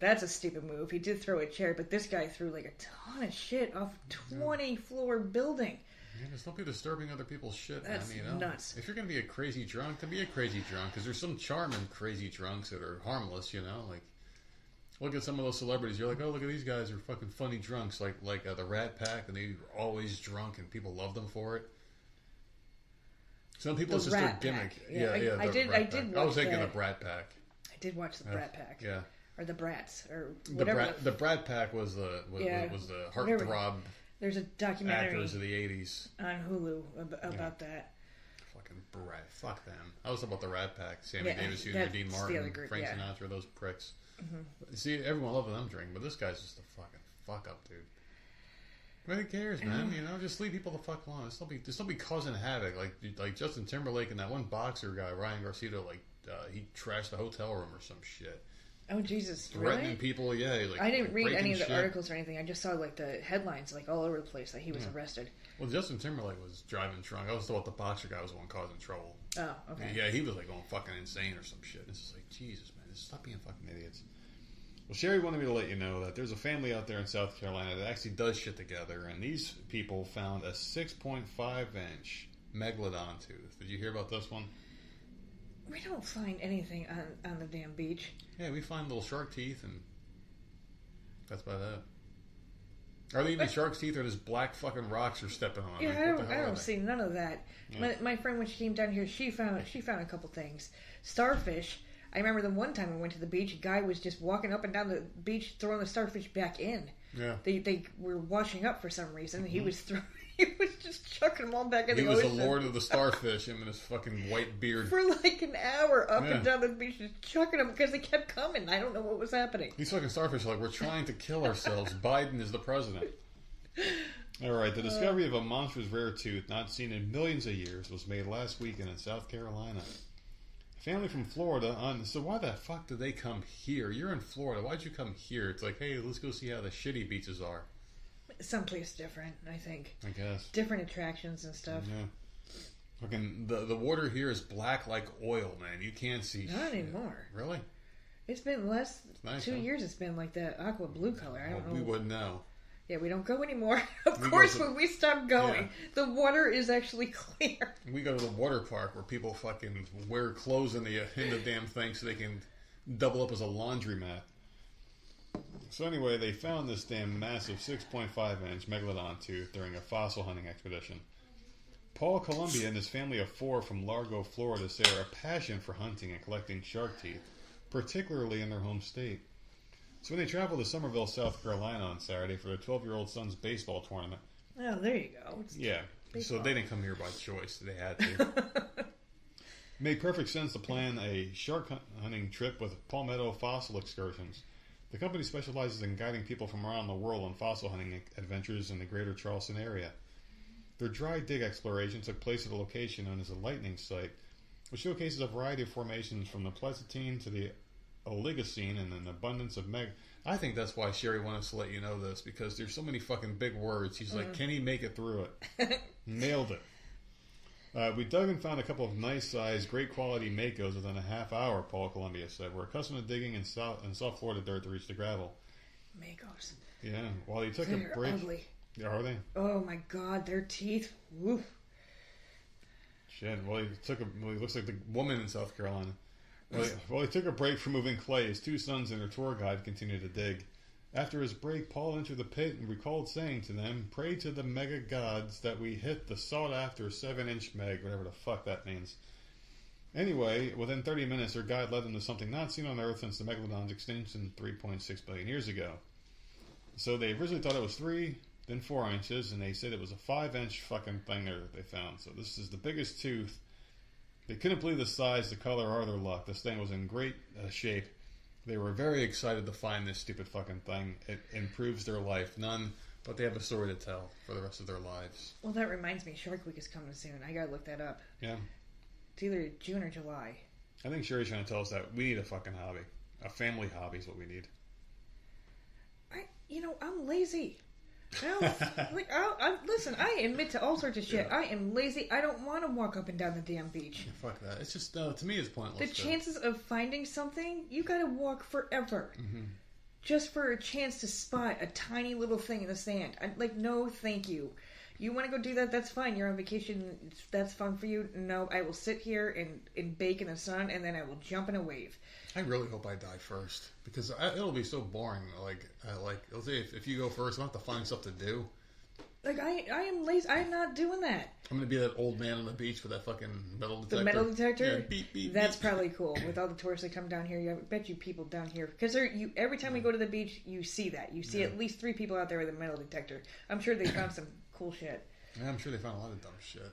That's a stupid move. He did throw a chair, but this guy threw like a ton of shit off a 20-floor building. Yeah, just don't be disturbing other people's shit, That's man. You know, nuts. If you're gonna be a crazy drunk, then be a crazy drunk. Because there's some charm in crazy drunks that are harmless. You know, like look at some of those celebrities. You're like, oh, look at these guys are fucking funny drunks, like the Rat Pack, and they're always drunk, and people love them for it. Some people it's just their gimmick. Yeah. I did. I was thinking the Brat Pack. I did watch the Brat Pack. Yeah. Or the Brats, or whatever. The Brat Pack was the heartthrob. There's a documentary actors of the 80s on Hulu about that. Fucking Brat, fuck them. I was talking about the Rat Pack, Sammy Davis Jr., Dean Martin, Frank Sinatra, those pricks. Mm-hmm. See, everyone loves them drinking, but this guy's just a fucking fuck up, dude. Nobody cares, man. You know, just leave people the fuck alone. Just don't be causing havoc. Like Justin Timberlake and that one boxer guy, Ryan Garcia. Like he trashed the hotel room or some shit. Oh Jesus! Threatening really? people, yeah. Like, I didn't read any of the shit. articles or anything. I just saw like the headlines, like all over the place, that he was arrested. Well, Justin Timberlake was driving drunk. I was thought the boxer guy was the one causing trouble. Oh, okay. Yeah, he was like going fucking insane or some shit. It's just like Jesus, man, just stop being fucking idiots. Well, Sherry wanted me to let you know that there's a family out there in South Carolina that actually does shit together, and these people found a 6.5-inch megalodon tooth. Did you hear about this one? We don't find anything on the damn beach. Yeah, we find little shark teeth, and that's about it. Are they even shark's teeth, or just black fucking rocks you're stepping on? Yeah, like, I don't see none of that. Yeah. My friend, when she came down here, she found a couple things. Starfish. I remember the one time we went to the beach, a guy was just walking up and down the beach throwing the starfish back in. Yeah. They were washing up for some reason. Mm-hmm. He was just chucking them all back in the ocean. He was the lord of the starfish, him and his fucking white beard. For like an hour up and down the beach, just chucking them because they kept coming. I don't know what was happening. These fucking starfish are like, we're trying to kill ourselves. Biden is the president. All right, the discovery of a monstrous rare tooth not seen in millions of years was made last weekend in South Carolina. Family from Florida. So why the fuck did they come here? You're in Florida. Why'd you come here? It's like, hey, let's go see how the shitty beaches are. Someplace different, I think. I guess. Different attractions and stuff. Yeah. Fucking the water here is black like oil, man. You can't see shit. Not anymore. Really? It's been 2 years. It's been like that aqua blue color. I don't know. We wouldn't know. Yeah, we don't go anymore. Of course, when we stop going, the water is actually clear. We go to the water park where people fucking wear clothes in the damn thing so they can double up as a laundromat. So anyway, they found this damn massive 6.5-inch megalodon tooth during a fossil hunting expedition. Paul Columbia and his family of 4 from Largo, Florida share a passion for hunting and collecting shark teeth, particularly in their home state. So when they traveled to Summerville, South Carolina on Saturday for their 12-year-old son's baseball tournament. Oh, there you go. Yeah. Baseball. So they didn't come here by choice. They had to. Made perfect sense to plan a shark hunting trip with Palmetto Fossil Excursions. The company specializes in guiding people from around the world on fossil hunting adventures in the greater Charleston area. Their dry dig exploration took place at a location known as the Lightning Site, which showcases a variety of formations from the Pleistocene to the Oligocene and an abundance of I think that's why Sherry wanted us to let you know this, because there's so many fucking big words. He's like, can he make it through it? Nailed it. We dug and found a couple of nice-sized, great-quality makos within a half hour, Paul Columbia said. We're accustomed to digging in soft Florida dirt to reach the gravel. Makos. Yeah. While he took They're a break... ugly. Yeah, are they? Oh, my God. Their teeth. Woof. Shit. Well, he looks like the woman in South Carolina. While he took a break from moving clay, his 2 sons and their tour guide continued to dig. After his break, Paul entered the pit and recalled saying to them, "Pray to the mega gods that we hit the sought-after 7-inch meg," whatever the fuck that means. Anyway, within 30 minutes, their guide led them to something not seen on Earth since the megalodon's extinction 3.6 billion years ago. So they originally thought it was 3, then 4 inches, and they said it was a 5-inch fucking thing that they found. So this is the biggest tooth. They couldn't believe the size, the color, or their luck. This thing was in great shape. They were very excited to find this stupid fucking thing. It improves their life. None, but they have a story to tell for the rest of their lives. Well, that reminds me, Shark Week is coming soon. I gotta look that up. Yeah. It's either June or July. I think Sherry's trying to tell us that we need a fucking hobby. A family hobby is what we need. I'm lazy. Listen, I admit to all sorts of shit. Yeah. I am lazy. I don't want to walk up and down the damn beach. Yeah, fuck that. It's just, to me, it's pointless. The chances of finding something, you gotta walk forever. Mm-hmm. Just for a chance to spot a tiny little thing in the sand. No, thank you. You want to go do that? That's fine. You're on vacation. That's fun for you. No, I will sit here and bake in the sun, and then I will jump in a wave. I really hope I die first, because it'll be so boring. Let's say if you go first, I'll have to find stuff to do. I am lazy. I'm not doing that. I'm going to be that old man on the beach with that fucking metal detector. The metal detector? Yeah, beep, beep, That's beep. probably cool. With all the tourists that come down here, I bet you people down here, because every time we go to the beach, you see that. You see at least 3 people out there with a metal detector. I'm sure they found some cool shit. Yeah, I'm sure they found a lot of dumb shit.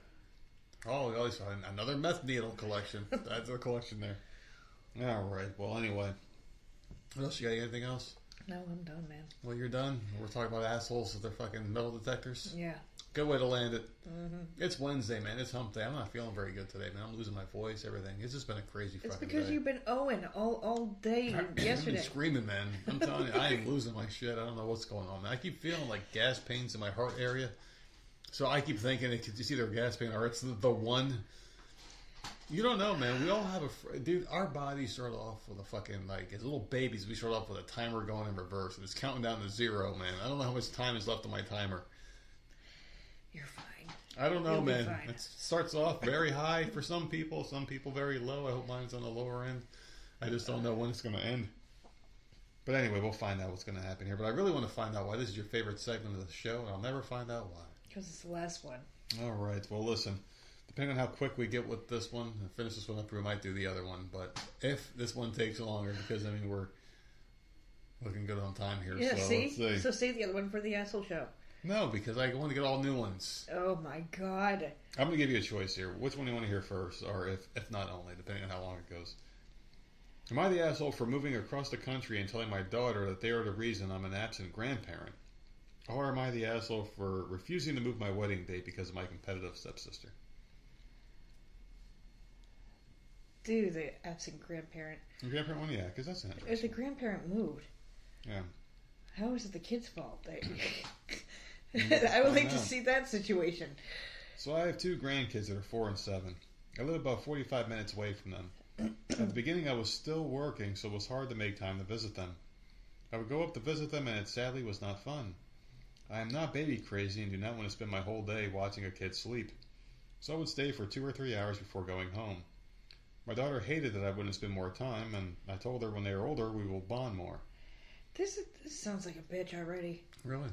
Oh, they always found another meth needle collection. That's a collection there. Alright, well, anyway. What else? You got anything else? No, I'm done, man. Well, you're done. We're talking about assholes with their fucking metal detectors. Yeah. Good way to land it. Mm-hmm. It's Wednesday, man. It's hump day. I'm not feeling very good today, man. I'm losing my voice, everything. It's just been a crazy fucking day. It's because you've been owing all day yesterday. I've been screaming, man. I'm telling you, I am losing my shit. I don't know what's going on, man. I keep feeling like gas pains in my heart area. So I keep thinking it's either a gas pain or it's the one. You don't know, man. We all have dude, our bodies start off with a fucking, as little babies, we start off with a timer going in reverse. And it's counting down to 0, man. I don't know how much time is left on my timer. You're fine. I don't know, You'll man. be fine. It starts off very high for some people very low. I hope mine's on the lower end. I just don't know when it's going to end. But anyway, we'll find out what's going to happen here. But I really want to find out why this is your favorite segment of the show, and I'll never find out why. Because it's the last one. All right. Well, listen. Depending on how quick we get with this one and finish this one up, we might do the other one. But if this one takes longer, because, we're looking good on time here. Yeah, so see? Let's see. So save the other one for the asshole show. No, because I want to get all new ones. Oh, my God. I'm going to give you a choice here. Which one do you want to hear first? Or if not only, depending on how long it goes. Am I the asshole for moving across the country and telling my daughter that they are the reason I'm an absent grandparent? Or am I the asshole for refusing to move my wedding date because of my competitive stepsister? Do the absent grandparent. The grandparent one? Yeah, because that's interesting. If the grandparent moved, yeah. How is it the kid's fault? I would like to see that situation. So I have 2 grandkids that are 4 and 7. I live about 45 minutes away from them. At the beginning I was still working, so it was hard to make time to visit them. I would go up to visit them and it sadly was not fun. I am not baby crazy and do not want to spend my whole day watching a kid sleep. So I would stay for 2 or 3 hours before going home. My daughter hated that I wouldn't spend more time, and I told her when they are older we will bond more. This sounds like a bitch already. Really?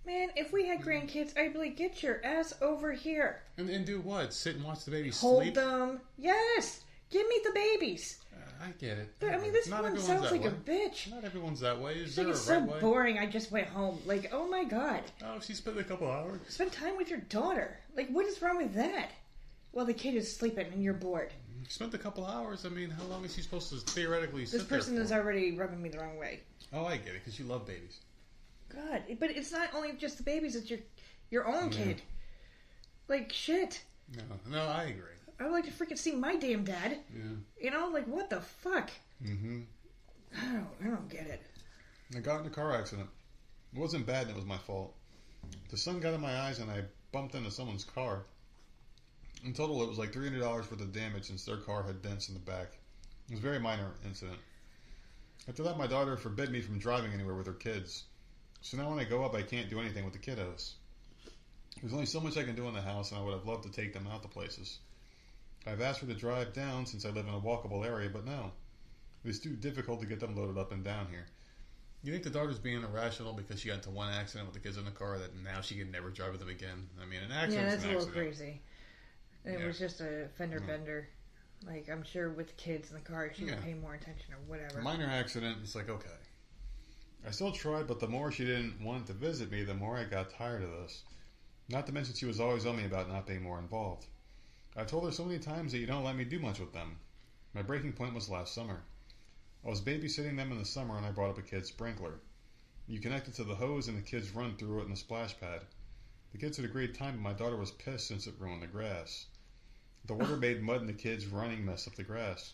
Man, if we had grandkids, I'd be like, get your ass over here. And do what? Sit and watch the babies Hold sleep? them. Yes. Give me the babies. I get it. I mean, this one sounds like a bitch. Not everyone's that way. It's like, it's so boring. I just went home. Like, oh my god. Oh, she spent a couple hours. Spend time with your daughter. Like, what is wrong with that? Well, the kid is sleeping and you're bored. Spent a couple hours. I mean, how long is she supposed to theoretically sit there for? This person is already rubbing me the wrong way. Oh, I get it, because you love babies. God, but it's not only just the babies, it's your own kid. Like, shit. No, I agree. I would like to freaking see my damn dad. Yeah. You know, like, what the fuck? Mm-hmm. I don't get it. I got in a car accident. It wasn't bad and it was my fault. The sun got in my eyes and I bumped into someone's car. In total, it was like $300 worth of damage since their car had dents in the back. It was a very minor incident. After that, my daughter forbid me from driving anywhere with her kids. So now when I go up, I can't do anything with the kiddos. There's only so much I can do in the house, and I would have loved to take them out to places. I've asked her to drive down since I live in a walkable area, but no. It's too difficult to get them loaded up and down here. You think the daughter's being irrational because she got into one accident with the kids in the car that now she can never drive with them again? I mean, an accident's Yeah, that's an a little accident. crazy. It was just a fender bender. Like, I'm sure with kids in the car, she would pay more attention or whatever. Minor accident, it's like, okay. I still tried, but the more she didn't want to visit me, the more I got tired of this. Not to mention she was always on me about not being more involved. I told her so many times that you don't let me do much with them. My breaking point was last summer. I was babysitting them in the summer and I brought up a kid's sprinkler. You connect it to the hose and the kids run through it in the splash pad. The kids had a great time, but my daughter was pissed since it ruined the grass. The water made mud and the kids running messed up the grass.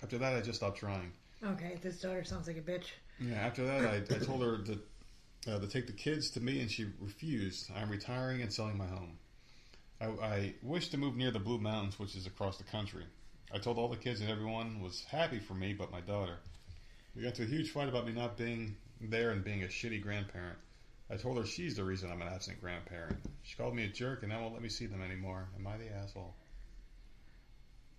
After that, I just stopped trying. Okay, this daughter sounds like a bitch. Yeah, after that, I told her to take the kids to me, and she refused. I'm retiring and selling my home. I wish to move near the Blue Mountains, which is across the country. I told all the kids and everyone was happy for me but my daughter. We got into a huge fight about me not being there and being a shitty grandparent. I told her she's the reason I'm an absent grandparent. She called me a jerk and now won't let me see them anymore. Am I the asshole?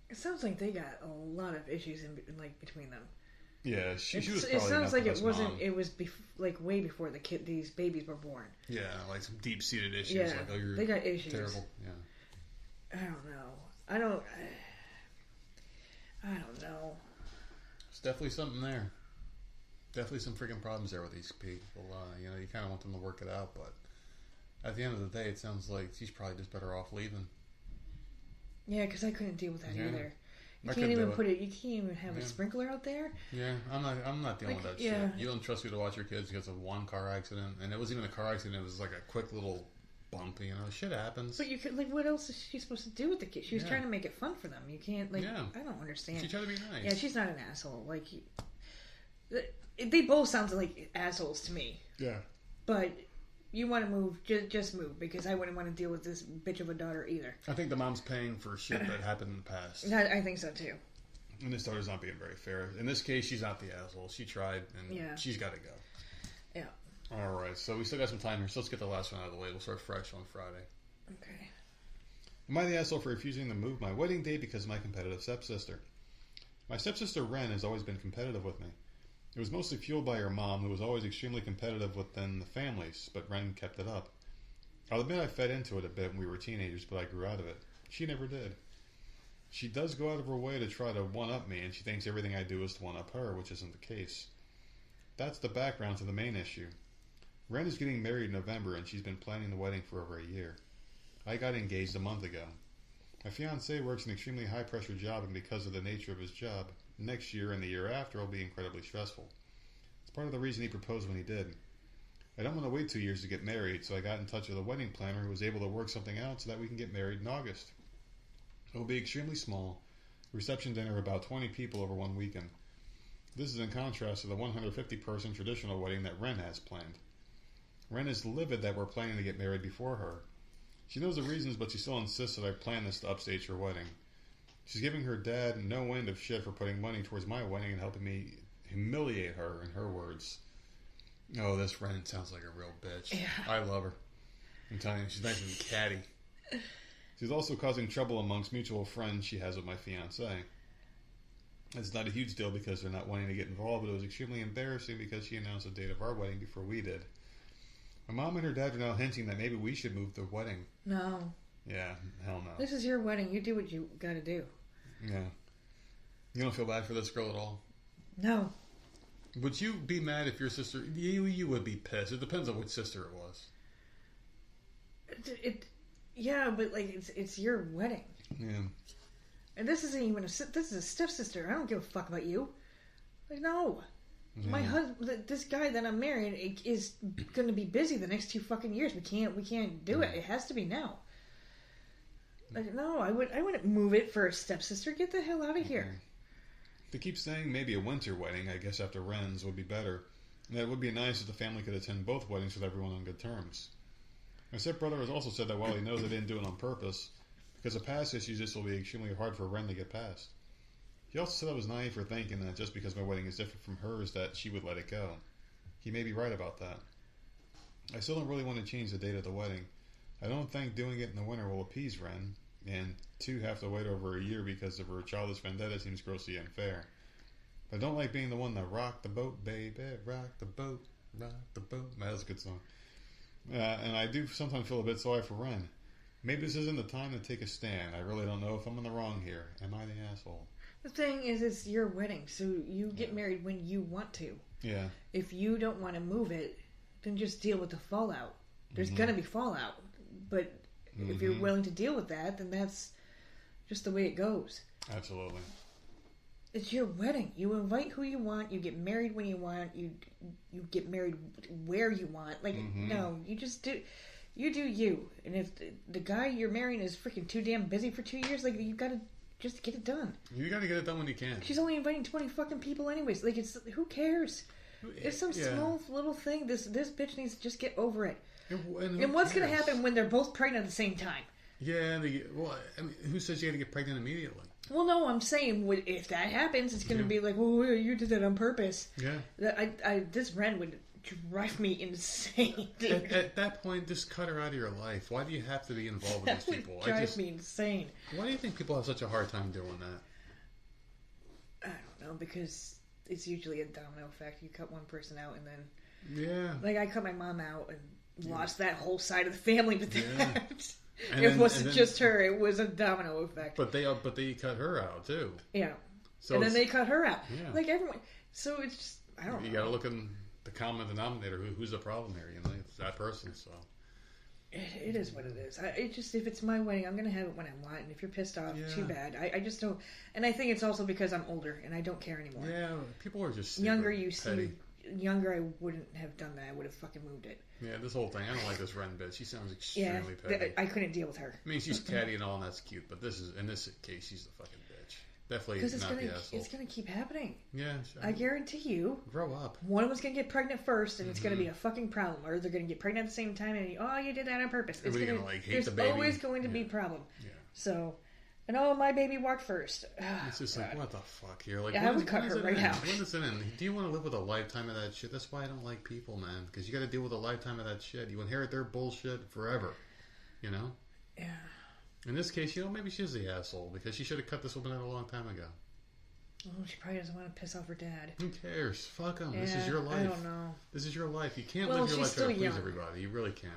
It sounds like they got a lot of issues in like between them. Yeah, she was probably it sounds like it wasn't. Mom. It was like way before these babies were born. Yeah, like some deep-seated issues. Yeah, like, oh, you're they got issues. Terrible. Yeah. I don't know. I don't know. There's definitely something there. Definitely some freaking problems there with these people. You know, you kind of want them to work it out, but at the end of the day, it sounds like she's probably just better off leaving. Yeah, because I couldn't deal with that either. You I can't even put it. You can't even have a sprinkler out there. Yeah, I'm not dealing with that shit. You don't trust me to watch your kids because of one car accident, and it wasn't even a car accident. It was like a quick little bump. You know, shit happens. But you could what else is she supposed to do with the kids? She was trying to make it fun for them. You can't I don't understand. She tried to be nice. Yeah, she's not an asshole. Like they both sound like assholes to me. Yeah. But you want to move, just move, because I wouldn't want to deal with this bitch of a daughter either. I think the mom's paying for shit that happened in the past. I think so too. And this daughter's not being very fair. In this case, she's not the asshole. She tried, and she's got to go. Yeah. All right, so we still got some time here, so let's get the last one out of the way. We'll start fresh on Friday. Okay. Am I the asshole for refusing to move my wedding day because of my competitive stepsister? My stepsister Ren has always been competitive with me. It was mostly fueled by her mom, who was always extremely competitive within the families, but Ren kept it up. I'll admit I fed into it a bit when we were teenagers, but I grew out of it. She never did. She does go out of her way to try to one-up me, and she thinks everything I do is to one-up her, which isn't the case. That's the background to the main issue. Ren is getting married in November, and she's been planning the wedding for over a year. I got engaged a month ago. My fiancé works an extremely high-pressure job, and because of the nature of his job, next year and the year after will be incredibly stressful. It's part of the reason he proposed when he did. I don't want to wait 2 years to get married, so I got in touch with a wedding planner who was able to work something out so that we can get married in August. It will be extremely small. Reception dinner of about 20 people over one weekend. This is in contrast to the 150-person traditional wedding that Ren has planned. Ren is livid that we're planning to get married before her. She knows the reasons, but she still insists that I plan this to upstage her wedding. She's giving her dad no end of shit for putting money towards my wedding and helping me humiliate her, in her words. Oh, this Ren sounds like a real bitch. Yeah. I love her. I'm telling you, she's nice and catty. She's also causing trouble amongst mutual friends she has with my fiancé. It's not a huge deal because they're not wanting to get involved, but it was extremely embarrassing because she announced the date of our wedding before we did. My mom and her dad are now hinting that maybe we should move the wedding. No. Yeah, hell no. This is your wedding. You do what you gotta do. Yeah. You don't feel bad for this girl at all? No. Would you be mad if your sister... You would be pissed. It depends on which sister it was. Yeah, but like it's your wedding. Yeah. And this isn't even this is a stepsister. I don't give a fuck about you. Like, no. Yeah. My husband, this guy that I'm marrying, is going to be busy the next 2 fucking years. We can't do it. It has to be now. Like, no, I wouldn't move it for a stepsister. Get the hell out of here. They keep saying maybe a winter wedding, I guess after Ren's, would be better. And it would be nice if the family could attend both weddings with everyone on good terms. My stepbrother has also said that while he knows they didn't do it on purpose, because of past issues, this will be extremely hard for Ren to get past. He also said I was naive for thinking that just because my wedding is different from hers that she would let it go. He may be right about that. I still don't really want to change the date of the wedding. I don't think doing it in the winter will appease Ren, and 2 have to wait over a year because of her childish vendetta seems grossly unfair. I don't like being the one that rock the boat, baby, rock the boat, rock the boat. That's a good song. And I do sometimes feel a bit sorry for Ren. Maybe this isn't the time to take a stand. I really don't know if I'm in the wrong here. Am I the asshole? The thing is, it's your wedding, so you get married when you want to. Yeah. If you don't want to move it, then just deal with the fallout. There's going to be fallout. But if you're willing to deal with that, then that's just the way it goes. Absolutely. It's your wedding. You invite who you want. You get married when you want. You get married where you want. Like, no, you just do... You do you. And if the guy you're marrying is freaking too damn busy for 2 years, like, you gotta just get it done. You gotta get it done when you can. She's only inviting 20 fucking people anyways. Like, who cares? It's some small little thing. This bitch needs to just get over it. And what's gonna happen when they're both pregnant at the same time? Yeah, who says you gotta get pregnant immediately? Well, no, I'm saying if that happens, it's gonna be like, well, you did that on purpose. Yeah. This Ren would drive me insane, dude. At that point, just cut her out of your life. Why do you have to be involved with these people? That would drive me insane. Why do you think people have such a hard time doing that? I don't know, because it's usually a domino effect. You cut one person out and then... Yeah. Like, I cut my mom out and lost that whole side of the family with that. It wasn't just her. It was a domino effect. But they cut her out, too. Yeah. So and then they cut her out. Yeah. Like, everyone... So it's just... I don't know. You gotta look in... the common denominator, who's the problem here? You know, it's that person. So it is what it is. If it's my wedding, I'm gonna have it when I want. And if you're pissed off, too bad. I just don't. And I think it's also because I'm older and I don't care anymore. Yeah, people are just younger. Younger, I wouldn't have done that. I would have fucking moved it. Yeah, this whole thing. I don't like this Ren bitch. She sounds extremely petty. I couldn't deal with her. I mean, she's catty and all, and that's cute. But in this case, she's the fucking bitch. Definitely not the asshole. It's going to keep happening. Yeah. I guarantee you. Grow up. One of them's going to get pregnant first, and it's going to be a fucking problem. Or they're going to get pregnant at the same time, and you did that on purpose. It's gonna, hate the baby. There's always going to be a problem. Yeah. So, and my baby walked first. It's just like, what the fuck here? Like, I would cut her right out. When does it end? Do you want to live with a lifetime of that shit? That's why I don't like people, man. Because you got to deal with a lifetime of that shit. You inherit their bullshit forever. You know? Yeah. In this case, maybe she's the asshole because she should have cut this woman out a long time ago. Oh, she probably doesn't want to piss off her dad. Who cares? Fuck him. Yeah, this is your life. I don't know. This is your life. You can't live your life trying to please everybody. You really can't.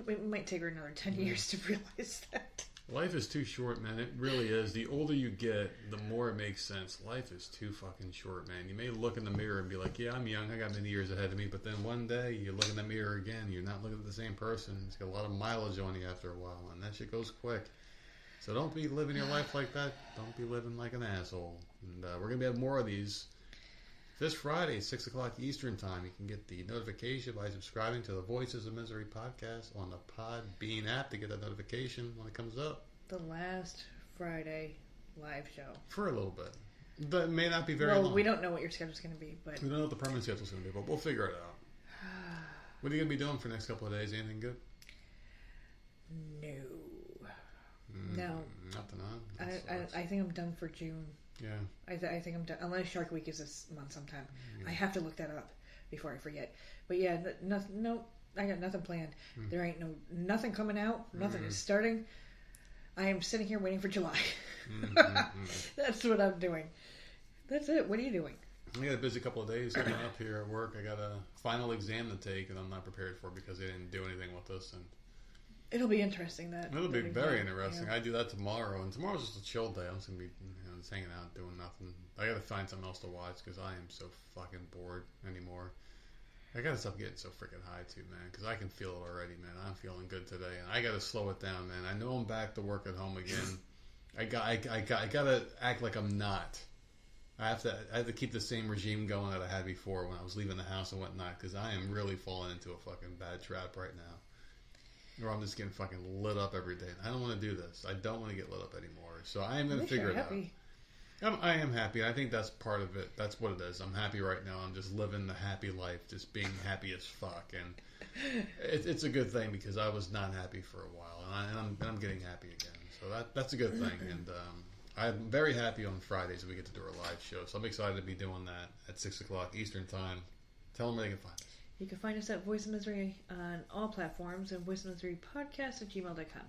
It might take her another 10 years to realize that. Life is too short, man. It really is. The older you get, the more it makes sense. Life is too fucking short, man. You may look in the mirror and be like, yeah, I'm young. I got many years ahead of me. But then one day, you look in the mirror again. You're not looking at the same person. It's got a lot of mileage on you after a while. And that shit goes quick. So don't be living your life like that. Don't be living like an asshole. And we're going to have more of these. This Friday, 6 o'clock Eastern Time, you can get the notification by subscribing to the Voices of Misery podcast on the Podbean app to get that notification when it comes up. The last Friday live show. For a little bit. But it may not be very long. Well, we don't know what your schedule's going to be. But we don't know what the permanent schedule's going to be, but we'll figure it out. What are you going to be doing for the next couple of days? Anything good? No. No. Nothing on? I think I'm done for June. Yeah. I think I'm done. Unless Shark Week is this month sometime. Yeah. I have to look that up. before I forget. But yeah, no, I got nothing planned. There ain't nothing coming out. Nothing is starting. I am sitting here waiting for July. That's what I'm doing. That's it. What are you doing? I got a busy couple of days coming up here at work. I got a final exam to take, and I'm not prepared for because they didn't do anything with us. And it'll be interesting. It'll be very interesting. Yeah. I do that tomorrow, and tomorrow's just a chill day. I'm just gonna be just hanging out, doing nothing. I gotta find something else to watch because I am so fucking bored anymore. I gotta stop getting so freaking high too, man, because I can feel it already, man. I'm feeling good today, and I gotta slow it down, man. I know I'm back to work at home again. I gotta act like I'm not. I have to keep the same regime going that I had before when I was leaving the house and whatnot, because I am really falling into a fucking bad trap right now, where I'm just getting fucking lit up every day. And I don't want to do this. I don't want to get lit up anymore. So I am going to figure it out. I am happy. I think that's part of it. That's what it is. I'm happy right now. I'm just living the happy life, just being happy as fuck. And it's a good thing because I was not happy for a while, and I'm getting happy again. So that's a good thing. And I'm very happy on Fridays that we get to do our live show. So I'm excited to be doing that at 6 o'clock Eastern Time. Tell them where they can find us. You can find us at Voice of Misery on all platforms and voicesofmiserypodcast@gmail.com.